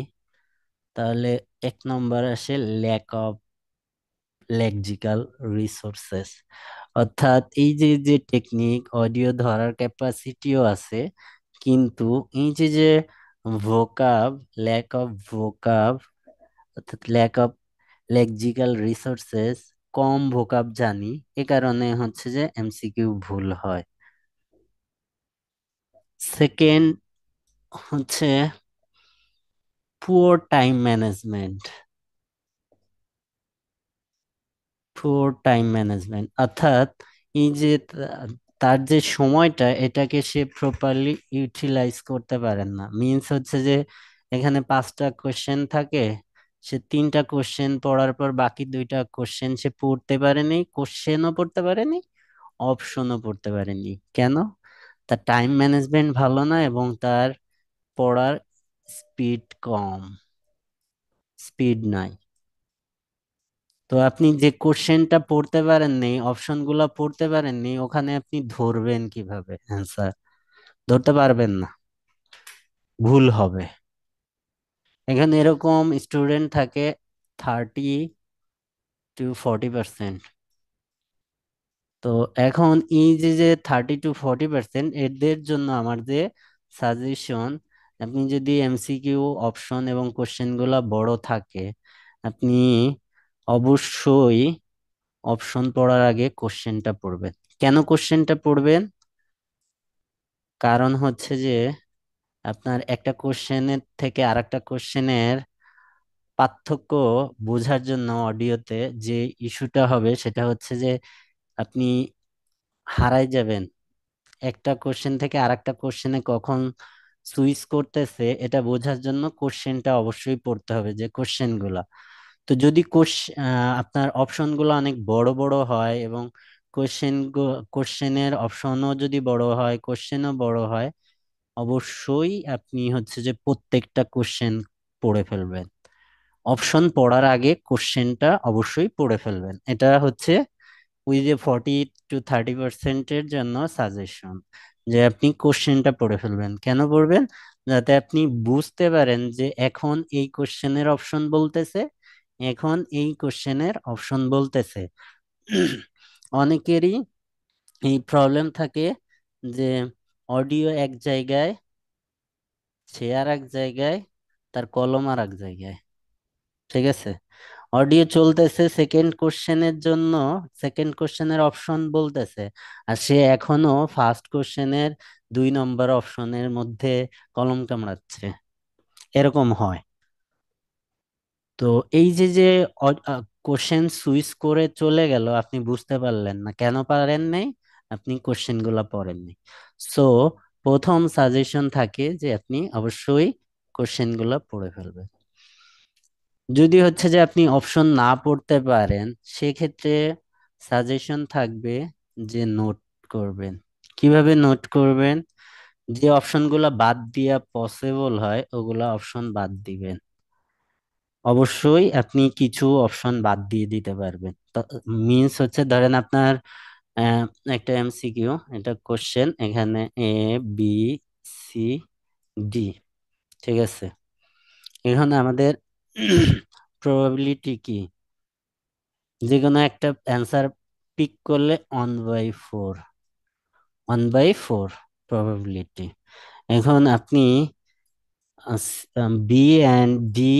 তাহলে 1 নম্বর আসে ল্যাক অফ লেক্সিক্যাল রিসোর্সেস। অর্থাৎ এই যে যে টেকনিক, অডিও ধরার ক্যাপাসিটিও আছে, কিন্তু এই যে যে ভোকাব, ল্যাক অফ ভোকাব, অর্থাৎ ল্যাক অফ লেক্সিক্যাল রিসোর্সেস, কম ভোকাব জানি, এ কারণে হচ্ছে যে এমসিকিউ ভুল হয়। সেকেন্ড হচ্ছে poor time management. Poor time management অর্থাৎ এই যে তার যে সময়টা এটাকে সে প্রপারলি ইউটিলাইজ করতে পারেন না। মিন্স হচ্ছে যে এখানে 5টা কোশ্চেন থাকে, সে 3টা কোশ্চেন পড়ার পর বাকি 2টা কোশ্চেন সে পড়তে পারেনি, কোশ্চেনও পড়তে পারেনি, অপশনও পড়তে পারেনি। কেন? তার টাইম ম্যানেজমেন্ট ভালো না এবং তার পড়ার স্পিড কম, স্পিড নাই। তো আপনি যে কোশ্চেনটা পড়তে পারেননি, অপশনগুলো পড়তে পারেননি, ওখানে আপনি ধরবেন কিভাবে অ্যান্সার? ধরতে পারবেন না, ভুল হবে। এখানে এরকম স্টুডেন্ট থাকে 30 to 40%। তো এখন এই যে যে 30 to 40% এদের জন্য আমার যে সাজেশন, আপনি যদি এমসিকিউ অপশন এবং কোশ্চেন গুলা বড় থাকে, আপনি অবশ্যই অপশন পড়ার আগে কোশ্চেনটা পড়বেন। কেন কোশ্চেনটা পড়বেন? কারণ হচ্ছে যে আপনার একটা কোশ্চেনের থেকে আরেকটা কোশ্চেনের পার্থক্য বোঝার জন্য অডিওতে যে ইস্যুটা হবে সেটা হচ্ছে যে আপনি হারাই যাবেন। একটা কোশ্চেন থেকে আরেকটা কোশ্চেনে কখন সুইচ করতেছে এটা বোঝার জন্য কোশ্চেনটা অবশ্যই পড়তে হবে, যে কোশ্চেন গুলা। তো যদি আপনার অপশন গুলো অনেক বড় বড় হয় এবং কোশ্চেন কোশ্চেনের অপশনও যদি বড় হয়, কোশ্চেনও বড় হয়, অবশ্যই আপনি হচ্ছে যে প্রত্যেকটা কোশ্চেন পড়ে ফেলবেন। অপশন পড়ার আগে কোশ্চেনটা অবশ্যই পড়ে ফেলবেন। এটা হচ্ছে ওই যে 40 to 30%-এর জন্য সাজেশন, যে আপনি কোশ্চেনটা পড়ে ফেলবেন। কেন পড়বেন? যাতে আপনি বুঝতে পারেন যে এখন এই কোশ্চেনের অপশন বলতেছে, এখন এই কোশ্চেনের অপশন বলতেছে। অনেকেরই এই প্রবলেম থাকে যে অডিও এক জায়গায়, সে আর এক জায়গায়, তার কলম আর এক জায়গায়। ঠিক আছে, অডিও চলতেছে সেকেন্ড কোশ্চেনের জন্য, সেকেন্ড কোশ্চেনের অপশন বলতেছে, আর সে এখনো ফার্স্ট কোশ্চেনের 2 নম্বর অপশনের মধ্যে কলম কামড়াচ্ছে। এরকম হয়। তো এই যে যে কোশ্চেন সুইচ করে চলে গেল, আপনি বুঝতে পারলেন না কেন পারেন নাই, আপনি কোশ্চেন গুলা পড়েননি। সো প্রথম সাজেশন থাকে যে আপনি অবশ্যই কোশ্চেন গুলা পড়ে ফেলবেন। যদি হচ্ছে যে আপনি অপশন না পড়তে পারেন, সেক্ষেত্রে সাজেশন থাকবে যে নোট করবেন। কিভাবে নোট করবেন? যে অপশনগুলো বাদ দিয়া পসিবল হয় ওগুলা অপশন বাদ দিবেন। অবশ্যই আপনি কিছু অপশন বাদ দিয়ে দিতে পারবেন। মিন্স হচ্ছে ধরেন আপনার আহ, একটা এমসিকিউ, এটা কোশ্চেন, এখানে এ, বি, সি, ডি। ঠিক আছে, এখানে আমাদের প্রবাবিলিটি কি? যে কোনো একটা অ্যান্সার পিক করলে 1/4, 1/4 প্রবাবিলিটি। এখন আপনি বি অ্যান্ড ডি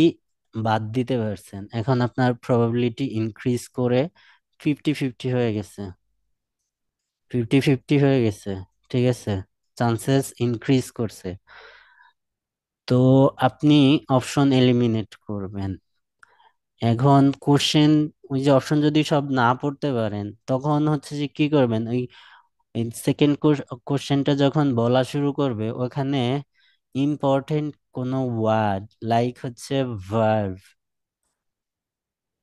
বাদ দিতে পারছেন, এখন আপনার প্রবাবিলিটি ইনক্রিজ করে 50-50 হয়ে গেছে, 50-50 হয়ে গেছে। ঠিক আছে, চান্সেস ইনক্রিজ করছে। তো আপনি অপশন এলিমিনেট করবেন। এখন কোশ্চেন, ওই যে অপশন যদি সব না পড়তে পারেন তখন হচ্ছে যে কি করবেন, ওই সেকেন্ড কোশ্চেনটা যখন বলা শুরু করবে ওখানে ইম্পর্টেন্ট কোনো ওয়ার্ড লাইক হচ্ছে ভার্ভ,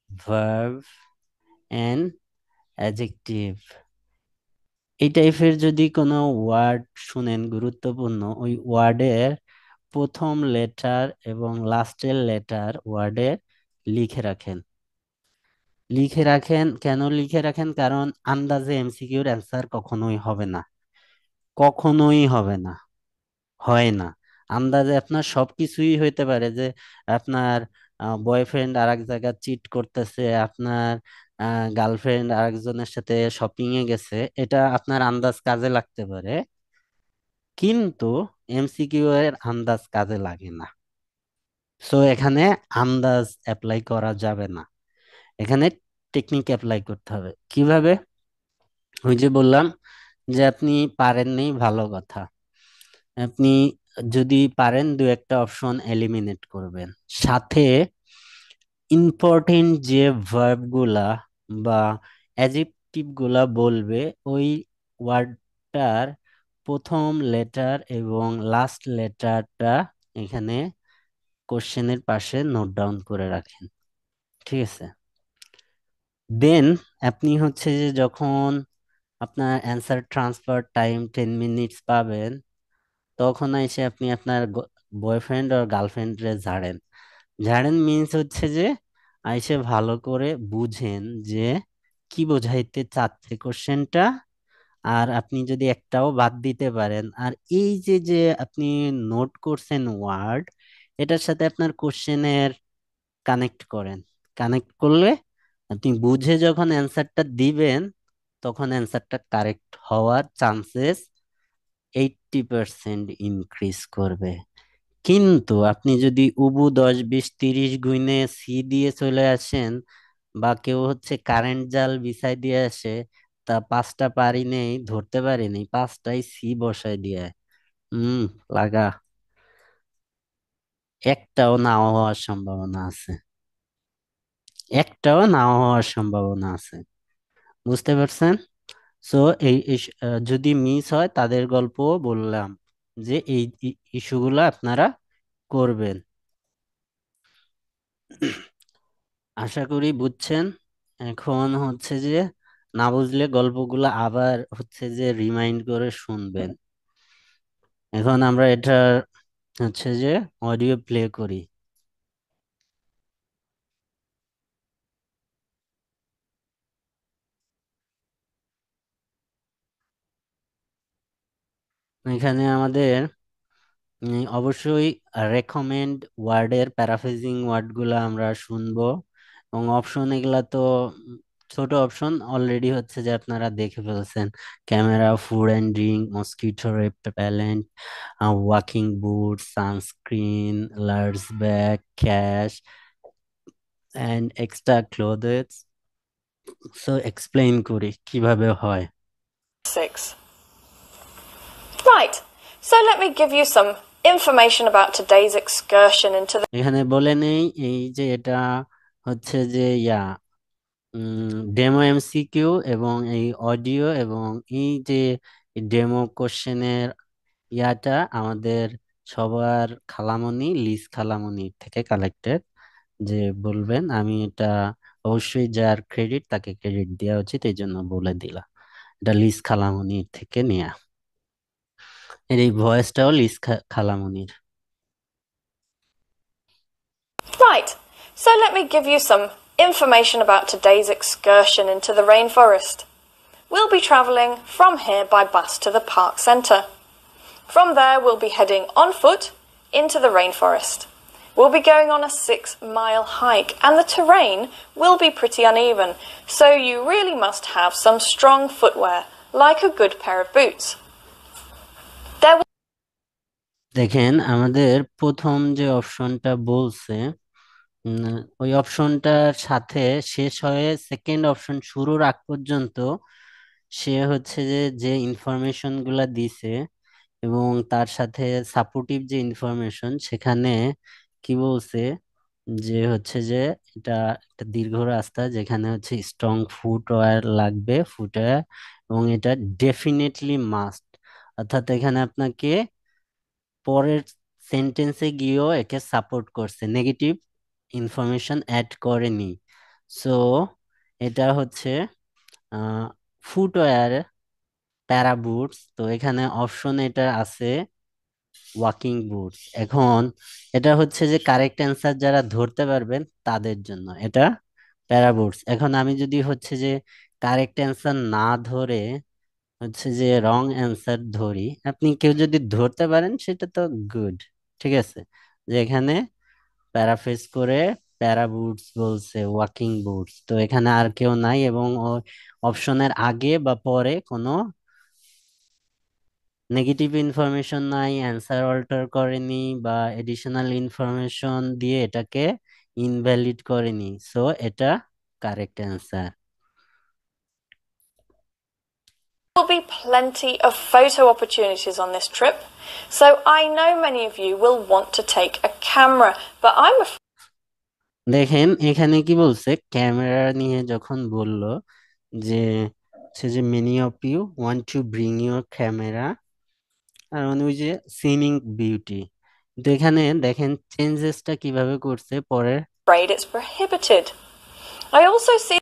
ভার্ভ এন্ড অ্যাডজেক্টিভ, এই টাইপের যদি কোনো ওয়ার্ড শুনেন গুরুত্বপূর্ণ, ওই ওয়ার্ডের প্রথম লেটার এবং লাস্টের লেটার ওয়ার্ডের লিখে রাখেন। লিখে রাখেন, কেন লিখে রাখেন? কারণ আন্দাজে এমসিকিউর অ্যান্সার কখনোই হবে না, কখনোই হবে না, হয় না। আন্দাজে আপনার সবকিছুই হইতে পারে, যে আপনার বয়ফ্রেন্ড আর এক জায়গায় চিট করতেছে, আপনার গার্লফ্রেন্ড আরেকজনের সাথে শপিং এ গেছে, এটা আপনার আন্দাজ কাজে লাগতে পারে, কিন্তু এমসিকিউ এর আন্দাজ কাজে লাগে না। সো এখানে আন্দাজ অ্যাপ্লাই করা যাবে না, এখানে টেকনিক অ্যাপ্লাই করতে হবে। কিভাবে? ওই যে বললাম যে আপনি পারেননি, ভালো কথা। আপনি যদি পারেন 2-একটা অপশন এলিমিনেট করবেন, সাথে ইম্পর্টেন্ট যে ভার্ব গুলা বা অ্যাডজেক্টিভ গুলা বলবে ওই ওয়ার্ড ওয়ার্ডটার প্রথম লেটার এবং লাস্ট লেটারটা এখানে কোশ্চেনের পাশে নোট ডাউন করে রাখেন। ঠিক আছে, দেন আপনি হচ্ছে যে যখন আপনার অ্যান্সার ট্রান্সফার টাইম 10 মিনিটস পাবেন, তখন এসে আপনি আপনার বয়ফ্রেন্ড আর গার্লফ্রেন্ডরে ঝাড়েন। ঝাড়েন মিন্স হচ্ছে যে আইসে ভালো করে বুঝেন যে কি বোঝাইতে চাচ্ছে কোশ্চেনটা। আর আপনি যদি একটাও বাদ দিতে পারেন, আর এই যে যে আপনি নোট করছেন ওয়ার্ড, এটার সাথে আপনার কোশ্চেনের কানেক্ট করেন। কানেক্ট করলে আপনি বুঝে যখন অ্যান্সারটা দিবেন, তখন অ্যান্সারটা কারেক্ট হওয়ার চান্সেস 80% ইনক্রিজ করবে। কিন্তু আপনি যদি উবু 10 20 30 গুইনে সি দিয়ে চলে আসেন, বা কেউ হচ্ছে কারেন্ট জাল বিছাই দিয়ে আসে, তা পাঁচটা পারি নেই, ধরতে পারিনি, পাঁচটাই সি বসাই দিয়ে, হুম, লাগা, একটাও নাও হওয়ার সম্ভাবনা আছে। একটাও নাও হওয়ার সম্ভাবনা আছে। বুঝতে পারছেন? সো যদি মিস হয় তাদের গল্পও বললাম, যে এই ইস্যুগুলো আপনারা করবেন। আশা করি বুঝছেন। এখন হচ্ছে যে না বুঝলে গল্পগুলো আবার হচ্ছে যে রিমাইন্ড করে শুনবেন। এখন আমরা এটা হচ্ছে যে অডিও প্লে করি। এখানে আমাদের অবশ্যই রেকমেন্ড ওয়ার্ডের প্যারাফ্রেজিং ওয়ার্ডগুলো আমরা শুনবো, এবং অপশন এগুলা তো ছোট অপশন অলরেডি হচ্ছে যে আপনারা দেখে ফেলছেন: camera, food and drink, mosquito repellent, walking boot, sunscreen, large bag, cash and extra clothes. So explain করি কিভাবে হয়। 6. Right, so let me give you some information about today's excursion into the এখানে বলে নেই এই যে এটা হচ্ছে যে ডেমো এমসিকিউ, এবং এই অডিও এবং এই যে ডেমো কোশ্চেনের আমাদের সবার খালামণি লিজ খালামণির থেকে কালেক্টেড। যে বলবেন, আমি এটা অবশ্যই যার ক্রেডিট তাকে ক্রেডিট দেওয়া উচিত, এই জন্য বলে দিলাম এটা লিজ খালামণির থেকে নেয়া। এর এই ভয়েসটাও lease খালামণির। Right, so let me give you some information about today's excursion into the rainforest. We'll be travelling from here by bus to the park centre. From there, we'll be heading on foot into the rainforest. We'll be going on a 6-mile hike, and the terrain will be pretty uneven, so you really must have some strong footwear, like a good pair of boots. There দেখেন আমাদের প্রথম যে অপশনটা বলছে, ওই অপশনটার সাথে শেষ হয়ে সেকেন্ড অপশন শুরুর আগ পর্যন্ত সে হচ্ছে যে যে ইনফরমেশন গুলা দিছে, এবং তার সাথে সাপোর্টিভ যে ইনফরমেশন, সেখানে কি বলছে যে হচ্ছে যে এটা একটা দীর্ঘ রাস্তা যেখানে হচ্ছে স্ট্রং ফুটওয়্যার লাগবে, ফুটওয়্যার, এবং এটা ডেফিনেটলি মাস্ট। অর্থাৎ এখানে আপনাকে পরের সেন্টেন্সে গিয়েও একে সাপোর্ট করছে, নেগেটিভ ইনফরমেশন অ্যাড করেনি। সো এটা হচ্ছে ফুটওয়্যার, প্যারা বুটস। তো এখানে অপশন এটা আছে ওয়াকিং বুটস। এখন এটা হচ্ছে যে কারেক্ট অ্যান্সার যারা ধরতে পারবেন তাদের জন্য এটা প্যারা বুটস। এখন আমি যদি হচ্ছে যে কারেক্ট অ্যান্সার না ধরে হচ্ছে যে রং অ্যান্সার ধরি, আপনি কেউ যদি ধরতে পারেন সেটা তো গুড, ঠিক আছে। যে এখানে প্যারাফ্রেজ করে প্যারা বুটস বলছে, ওয়াকিং বুটস, তো এখানে আর কেউ নাই, এবং অপশনের আগে বা পরে কোনো নেগেটিভ ইনফরমেশন নাই, অ্যান্সার অল্টার করেনি, বা এডিশনাল ইনফরমেশন দিয়ে এটাকে ইনভ্যালিড করেনি। সো এটা correct answer. will be plenty of photo opportunities on this trip, so I know many of you will want to take a camera, but I'm afraid দেখেন এখানে কি বলছে, ক্যামেরা নিয়ে যখন বলল যে হচ্ছে যে many of you want to bring your camera, আর মানে ওই যে সিনিং বিউটি। তো এখানে দেখেন চেঞ্জেসটা কিভাবে করছে পরে। Afraid it's prohibited. I also see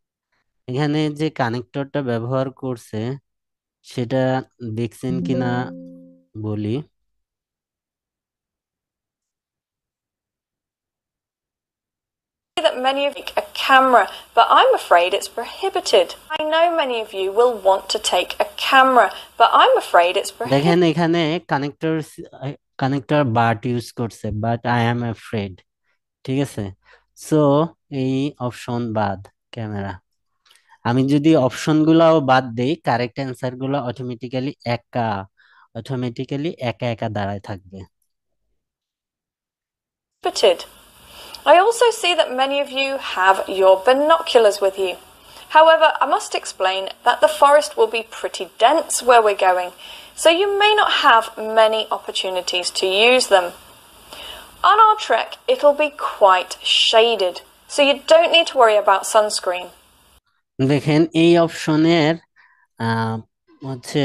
এখানে যে কানেক্টরটা ব্যবহার করছে সেটা দেখছেন কিনা বলি। that many of you take a camera, but I'm afraid it's prohibited. I know many of you will want to take a camera, but I'm afraid it's দেখেন prohibited. এখানে কানেক্টর বাট ইউজ করছে, but I am afraid. ঠিক আছে, so এই option বাদ camera. আমি যদি option গুলাও বাদ দেই, কারেক্ট অ্যান্সার গুলো অটোমেটিক্যালি একা দাঁড়ায় থাকবে। I also see that many of you have your binoculars with you. However, I must explain that the forest will be pretty dense where we're going, so you may not have many opportunities to use them. On our trek, it'll be quite shaded, so you don't need to worry about sunscreen. দেখেন এই অপশনের আহ হচ্ছে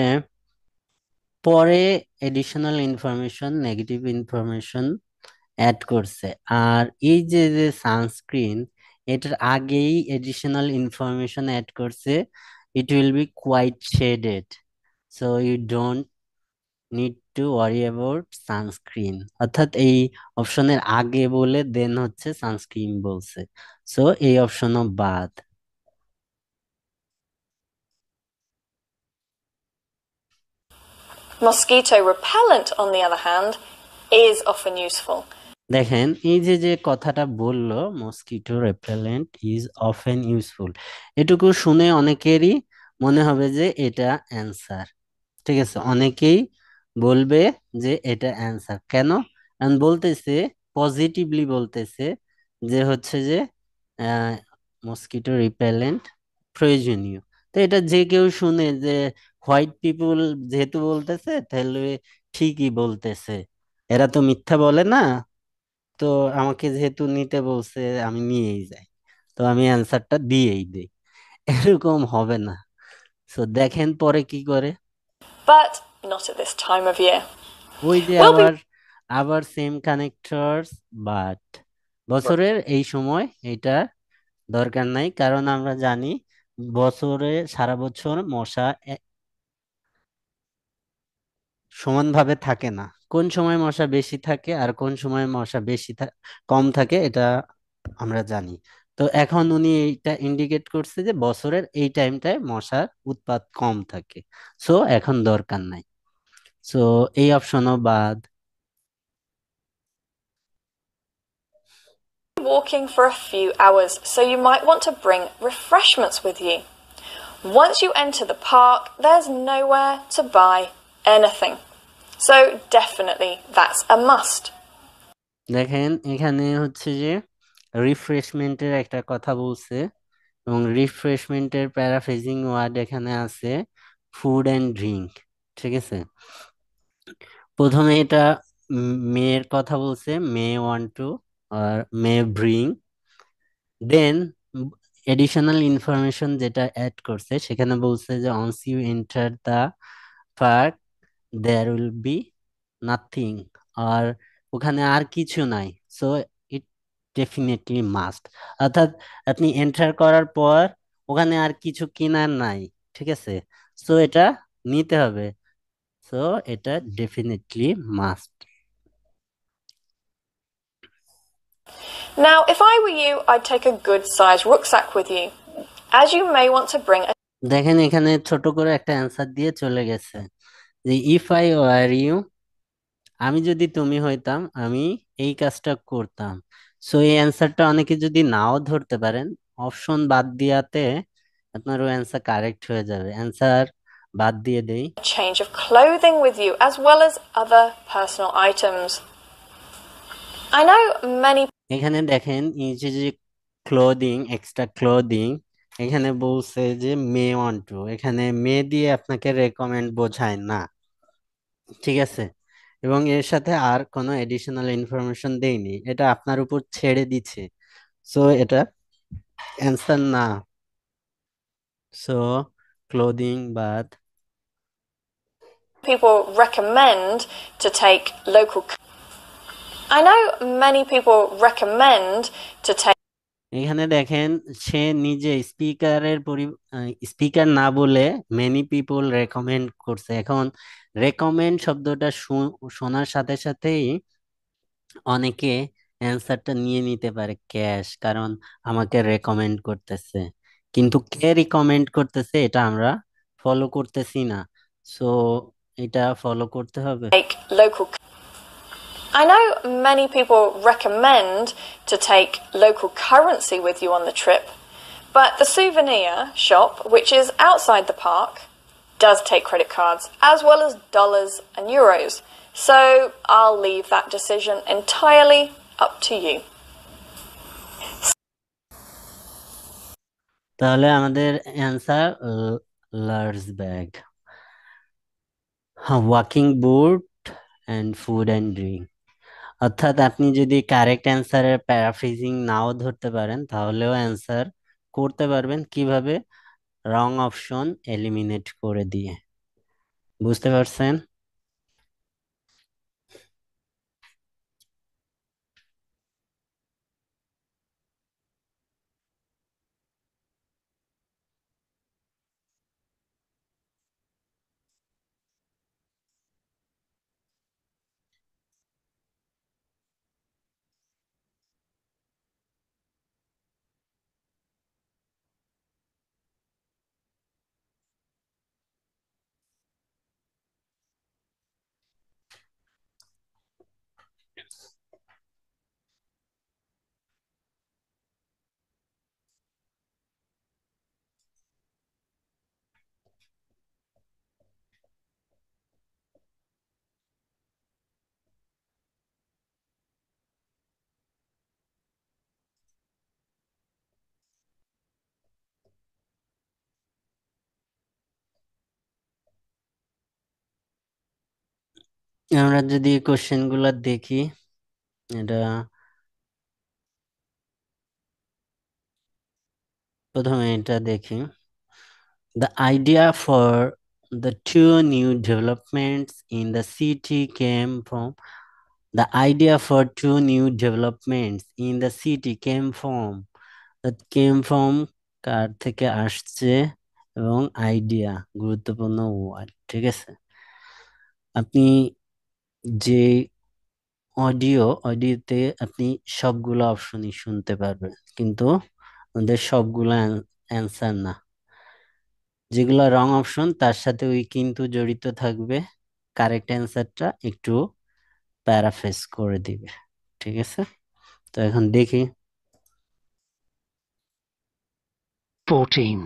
পরে additional information, negative information add করছে। আর এই যে যে সানস্ক্রিন, এটার আগেই এডিশনাল ইনফরমেশন অ্যাড করছে, it will be quite shaded, so you don't need to worry about sunscreen. অর্থাৎ এই অপশনের আগে বলে দেন হচ্ছে সানস্ক্রিন বলছে, সো এই অপশনও বাদ। Mosquito repellent, on the other hand, is often useful. দেখেন এই যে যে কথাটা বললো, mosquito repellent is often useful, এটুকু শুনে অনেকেরই মনে হবে যে এটা অ্যান্সার। ঠিক আছে, অনেকেই বলবে যে এটা অ্যান্সার। কেন? কারণ বলতেছে, পজিটিভলি বলতেছে যে হচ্ছে যে মসকিটো রিপেলেন্ট প্রয়োজনীয়। তো এটা যে কেউ শুনে যে হোয়াইট পিপুল যেহেতু বলতেছে তাহলে ঠিকই বলতেছে, এরা তো মিথ্যা বলে না, তো আমাকে যেহেতু নিতে বলছে আমি নিয়েই যাই, তো আমি অ্যান্সারটা দিয়েই দিই। এরকম হবে না। তো দেখেন পরে কি করে। But not at this time of year. ওই যে We'll be আবার আবার সেম কানেক্টরস, বাট বছরের এই সময় এটা দরকার নাই, কারণ আমরা জানি বছরে সারা বছর মশা সমানভাবে থাকে না। কোন সময় মশা বেশি থাকে আর কোন সময় মশা কম থাকে এটা আমরা জানি। তো এখন উনি এইটা ইন্ডিকেট করছে যে বছরের এই টাইমটায় মশার উৎপাত কম থাকে, সো এখন দরকার নাই, সো এই অপশনও বাদ। walking for a few hours, so you might want to bring refreshments with you. Once you enter the park, there's nowhere to buy anything. So definitely that's a must. দেখেন এখানে হচ্ছে যে রিফ্রেশমেন্টের একটা কথা বলছে, এবং রিফ্রেশমেন্টের প্যারাফ্রেজিং ওয়ার্ড এখানে আছে ফুড এন্ড ড্রিঙ্ক। ঠিক আছে, প্রথমে এটা মেয়ের কথা বলছে, মে ওয়ান্ট টু আর may bring, then additional information যেটা অ্যাড করছে সেখানে বলছে যে once you enter the park there will be nothing, আর ওখানে আর কিছু নাই, সো ইট ডেফিনেটলি মাস্ট। অর্থাৎ আপনি এন্টার করার পর ওখানে আর কিছু কেনার নাই, ঠিক আছে, সো এটা নিতে হবে, সো এটা definitely must. Now, if I were you, I'd take a good sized rucksack with you, as you may want to bring a দেখেন এখানে ছোট করে একটা অ্যান্সার দিয়ে চলে গেছে যে ইফ আই ওয়ার ইউ, আমি যদি তুমি হইতাম আমি এই কাজটা করতাম। সো এই অ্যান্সারটা অনেকে যদি নাও ধরতে পারেন, অপশন বাদ দিয়াতে আপনার ওই অ্যান্সার কারেক্ট হয়ে যাবে। অ্যান্সার বাদ দিয়ে দেই। change of clothing with you, as well as other personal items. I know many এখানে দেখেন এই যে যে ক্লোদিং, এক্সট্রা ক্লোদিং, এখানে বলছে যে মে ওয়ান্ট টু, এখানে মে দিয়ে আপনাকে রেকমেন্ড বোঝায় না। ঠিক আছে, এবং এর সাথে আর কোনো এডিশনাল ইনফরমেশন দেয়নি, এটা আপনার উপর ছেড়ে দিচ্ছে, সো এটা অ্যান্সার না। So clothing, bath. People recommend to take local. I know many people recommend to take. এখানে দেখেন সে নিজে স্পিকার না বলে মেনি পিপল রেকমেন্ড করছে। এখন রেকমেন্ড শব্দটা শোনার সাথে সাথেই অনেকে অ্যান্সারটা নিয়ে নিতে পারে ক্যাশ, কারণ আমাকে রেকমেন্ড করতেছে, কিন্তু কে রিকমেন্ড করতেছে এটা আমরা ফলো করতেছি না, সো এটা ফলো করতে হবে। Take local. I know many people recommend to take local currency with you on the trip, but the souvenir shop, which is outside the park, does take credit cards as well as dollars and euros. So I'll leave that decision entirely up to you. তাহলে আমাদের answer large bag, walking boot and food and drink. অর্থাৎ আপনি যদি correct অ্যান্সারের paraphrasing নাও ধরতে পারেন তাহলেও answer করতে পারবেন কিভাবে, রং অপশন এলিমিনেট করে দিয়ে। বুঝতে পারছেন? আমরা যদি কোশ্চেন গুলা দেখি, এটা প্রথমে এটা দেখি। The idea for the two new developments in the city came from the idea for two new developments in the city came from that came from কার থেকে আসছে এবং আইডিয়া গুরুত্বপূর্ণ ওয়ার্ড। ঠিক আছে, আপনি যে অডিওতে আপনি সবগুলো অপশনই শুনতে পারবেন, কিন্তু ওদের সবগুলো অ্যান্সার না। যেগুলো রং অপশন তার সাথে ওই কিন্তু জড়িত থাকবে, কারেক্ট অ্যান্সারটা একটু প্যারাফ্রেজ করে দিবে। ঠিক আছে, তো এখন দেখি। 14.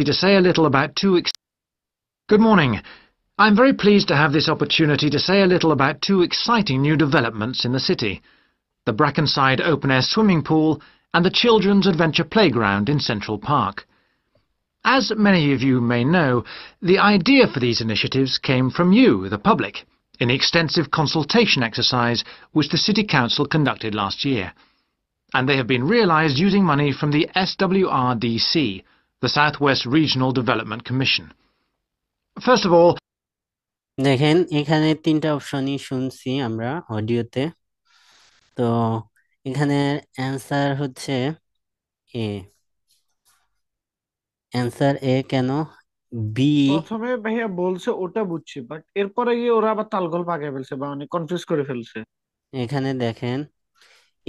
To say a little about Good morning. I'm very pleased to have this opportunity to say a little about two exciting new developments in the city: the Brackenside open-air swimming pool and the Children's Adventure Playground in Central Park. As many of you may know, the idea for these initiatives came from you, the public, in the extensive consultation exercise which the City Council conducted last year, and they have been realised using money from the SWRDC, the South West Regional Development Commission. First of all, দেখেন এখানে তিনটা অপশনই শুনছি আমরা অডিওতে, তো এখানে answer হচ্ছে এ। Answer এ কেন? B প্রথমে ভাইয়া বলছে ওটা বুঝছি, বাট এরপরে গিয়ে ওরা আবার তালগোল পাকিয়ে ফেলছে বা অনেক কনফিউজ করে ফেলছে। এখানে দেখেন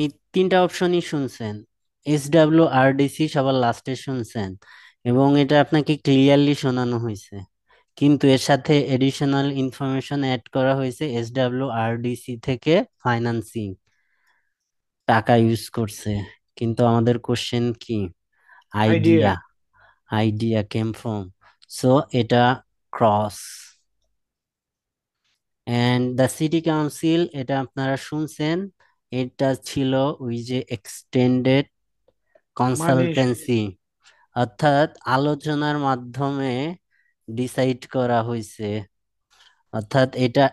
এই তিনটা অপশনই শুনছেন, SWRDC সবার লাস্টে শুনছেন এবং এটা আপনাকে ক্লিয়ারলি শোনানো হয়েছে, কিন্তু এর সাথে এডিশনাল ইনফরমেশন অ্যাড করা হয়েছে SWRDC থেকে ফাইন্যান্সিং টাকা ইউজ করছে, কিন্তু আমাদের কোশ্চেন কি? Idea. Idea, idea came from, so এটা cross. And the city council, এটা আপনারা শুনছেন, এটা ছিল ওই যে এক্সটেন্ডেড মানে কনসালটেন্সি, অর্থাৎ আলোচনার মাধ্যমে ডিসাইড করা হয়েছে, অর্থাৎ এটা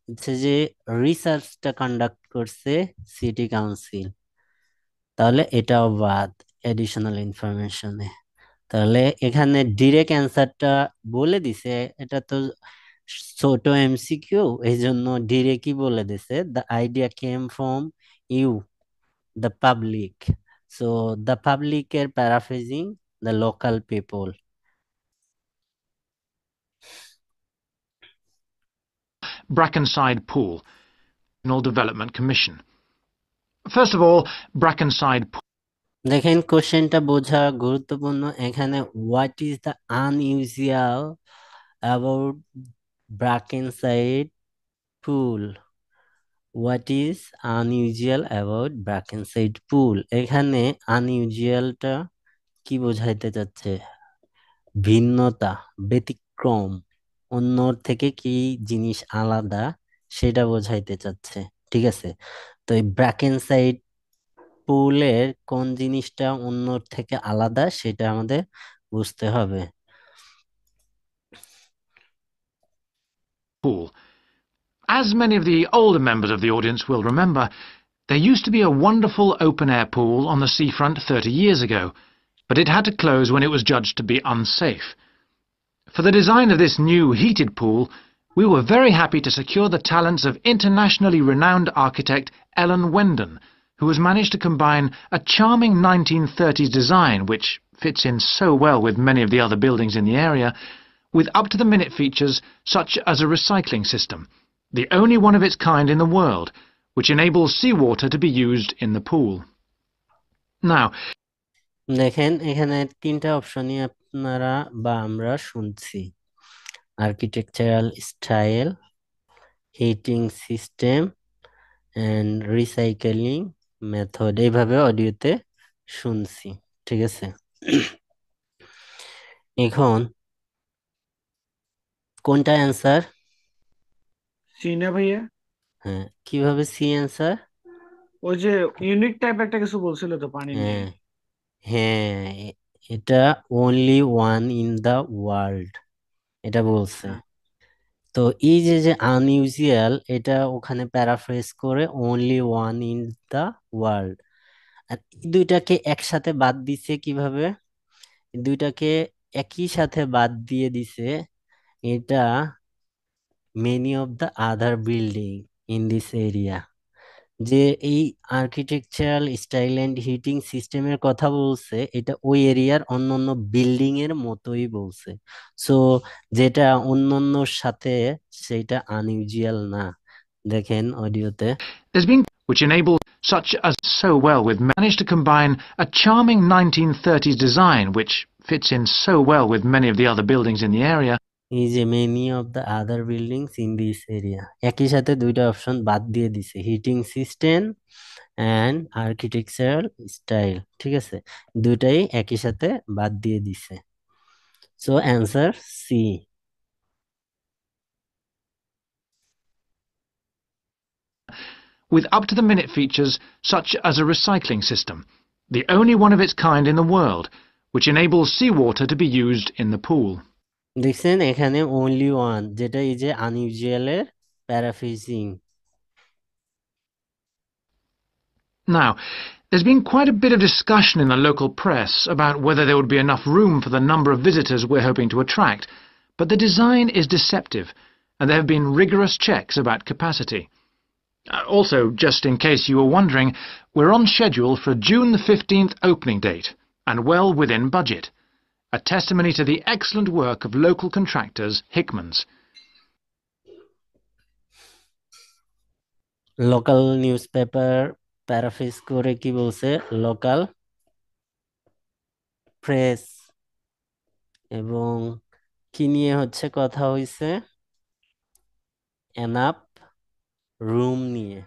হচ্ছে যে রিসার্চটা কন্ডাক্ট করছে সিটি কাউন্সিল, তাহলে এটাও বাদ এডিশনাল ইনফরমেশনে। তাহলে এখানে ডিরেক্ট অ্যান্সারটা বলে দিছে, এটা তো ছোট এমসিকিউ, এই জন্য ডিরেক্টই বলে দিছে the idea came from you the public. So the পাবলিকের paraphrasing the local people. Brackenside Pool, National Development Commission. First of all, Brackenside Pool. দেখেন কোশ্চেনটা বোঝা গুরুত্বপূর্ণ। এখানে what is the unusual about Brackenside Pool, what is unusual about Brackenside Pool. এখানে আনইউজুয়ালটা কি বোঝাইতে চাচ্ছে? ভিন্নতা, ব্যতিক্রম, অন্যর থেকে কি জিনিস আলাদা সেটা বোঝাইতে চাচ্ছে। ঠিক আছে, তো এই ব্রাকেনসাইড পুলের কোন জিনিসটা অন্যর থেকে আলাদা সেটা আমাদের বুঝতে হবে। Pool. As many of the older members of the audience will remember, there used to be a wonderful open-air pool on the seafront 30 years ago, but it had to close when it was judged to be unsafe. For the design of this new heated pool, we were very happy to secure the talents of internationally renowned architect Ellen Wendon, who has managed to combine a charming 1930s design, which fits in so well with many of the other buildings in the area, with up-to-the-minute features such as a recycling system, the only one of its kind in the world, which enables seawater to be used in the pool. Now, দেখেন এখানে তিনটা অপশনই আপনারা বা আমরা শুনছি: architectural style, heating system and recycling method, এইভাবে অডিওতে শুনছি। ঠিক আছে, এখন কোনটা অ্যান্সার? সি না ভাইয়া? হ্যাঁ, কিভাবে সি অ্যান্সার? ওই যে ইউনিক টাইপ একটা কিছু বলছিল তো পানি নিয়ে। হ্যাঁ হ্যাঁ, এটা only one in the world এটা বলছে। হ্যাঁ। তো এই যে যে আনইউজুয়াল, এটা ওখানে প্যারাফ্রেজ করে only one in the world. আর এই দুইটাকে একসাথে বাদ দিছে কিভাবে? এই দুইটাকে একই সাথে বাদ দিয়ে দিছে, এটা many of the other building in this area. যে এই আর্কিটেকচারাল স্টাইল এন্ড হিটিং সিস্টেমের কথা বলছে, এটা ওই এরিয়ার অন্যান্য বিল্ডিং এর মতোই বলছে। সো যেটা অন্যান্যর সাথে সেটা আনইউজুয়াল না। দেখেন অডিওতে, there's been which enable such as so well with managed to combine a charming 1930s design which fits in so well with many of the other buildings in the area. এই যে many of the other buildings in this area, একই সাথে দুইটা option বাদ দিয়ে দিছে, heating system and architectural style. ঠিক আছে, দুইটাই একই সাথে বাদ দিয়ে দিছে। So answer C. With up-to-the-minute features such as a recycling system, the only one of its kind in the world, which enables seawater to be used in the pool. দেখছেন এখানে অনলি ওয়ান, যেটা এই যে আনইউজুয়ালের paraphrasing. Now, there's been quite a bit of discussion in the local press about whether there would be enough room for the number of visitors we're hoping to attract, but the design is deceptive, and there have been rigorous checks about capacity. Also, just in case you were wondering, we're on schedule for June the 15th opening date, and well within budget, a testimony to the excellent work of local contractors Hickmans. Local news paper paraphrase করে কি বলছে? Local press, এবং কি নিয়ে হচ্ছে কথা হইছে? Enough room নিয়ে,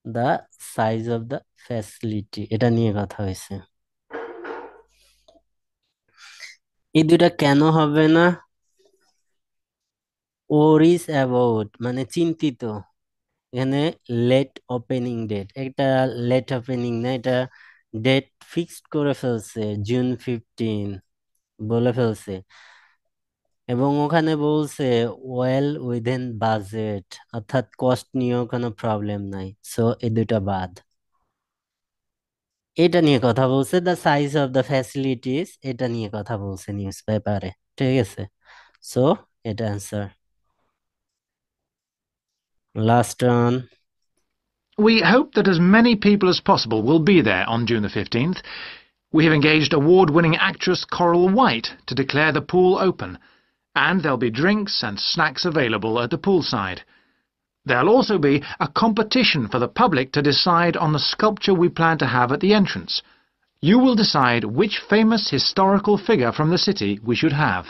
দা সাইজ অফ দা ফ্যাসিলিটি, এটা নিয়ে কথা হয়েছে। এই দুটা কেন হবে না? ওরিস অ্যাবাউট মানে চিন্তিত। এখানে লেট ওপেনিং ডেট, এটা লেট ওপেনিং না, এটা ডেট ফিক্সড করে ফেলছে, জুন 15 বলে ফেলছে। এবং ওখানে বলছে ওয়েল উইদিন বাজেট, অর্থাৎ কস্ট নিয়েও কোনো প্রবলেম নাই, সো এই দুইটা বাদ। এটা নিয়ে কথা বলছে, the size of the facilities, এটা নিয়ে কথা বলছে নিউজ পেপারে, ঠিক আছে। সো এটা answer. Last run. We hope that as many people as possible will be there on June the 15th. We have engaged award-winning actress Coral White to declare the pool open, and there'll be drinks and snacks available at the poolside. There'll also be a competition for the public to decide on the sculpture we plan to have at the entrance. You will decide which famous historical figure from the city we should have.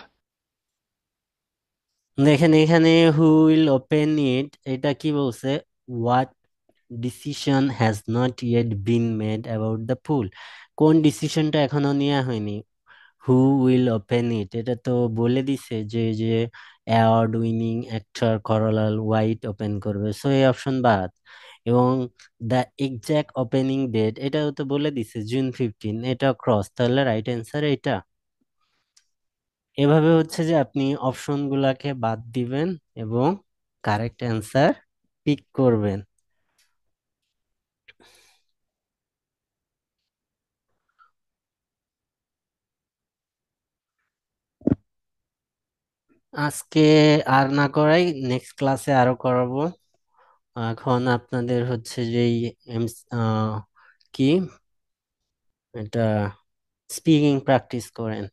দেখেন এখানে who will open it, এটা কি বলছে, what decision has not yet been made about the pool, কোন ডিসিশনটা এখনো নেওয়া হয়নি। হু উইল ওপেন ইট, এটা তো বলে দিছে যে যে অ্যাওয়ার্ড উইনিং অ্যাক্টর করলাল হোয়াইট ওপেন করবে, সো এই অপশন বাদ। এবং দ্য এক্সাক্ট ওপেনিং ডেট, এটাও তো বলে দিছে জুন 15, এটা ক্রস, তাহলে রাইট অ্যান্সার এটা। এভাবে হচ্ছে যে আপনি অপশন গুলাকে বাদ দিবেন এবং কারেক্ট অ্যান্সার পিক করবেন। আজকে আর না করাই, নেক্সট ক্লাসে আরো করাবো। এখন আপনাদের হচ্ছে যে কি এটা স্পিকিং প্র্যাকটিস করেন।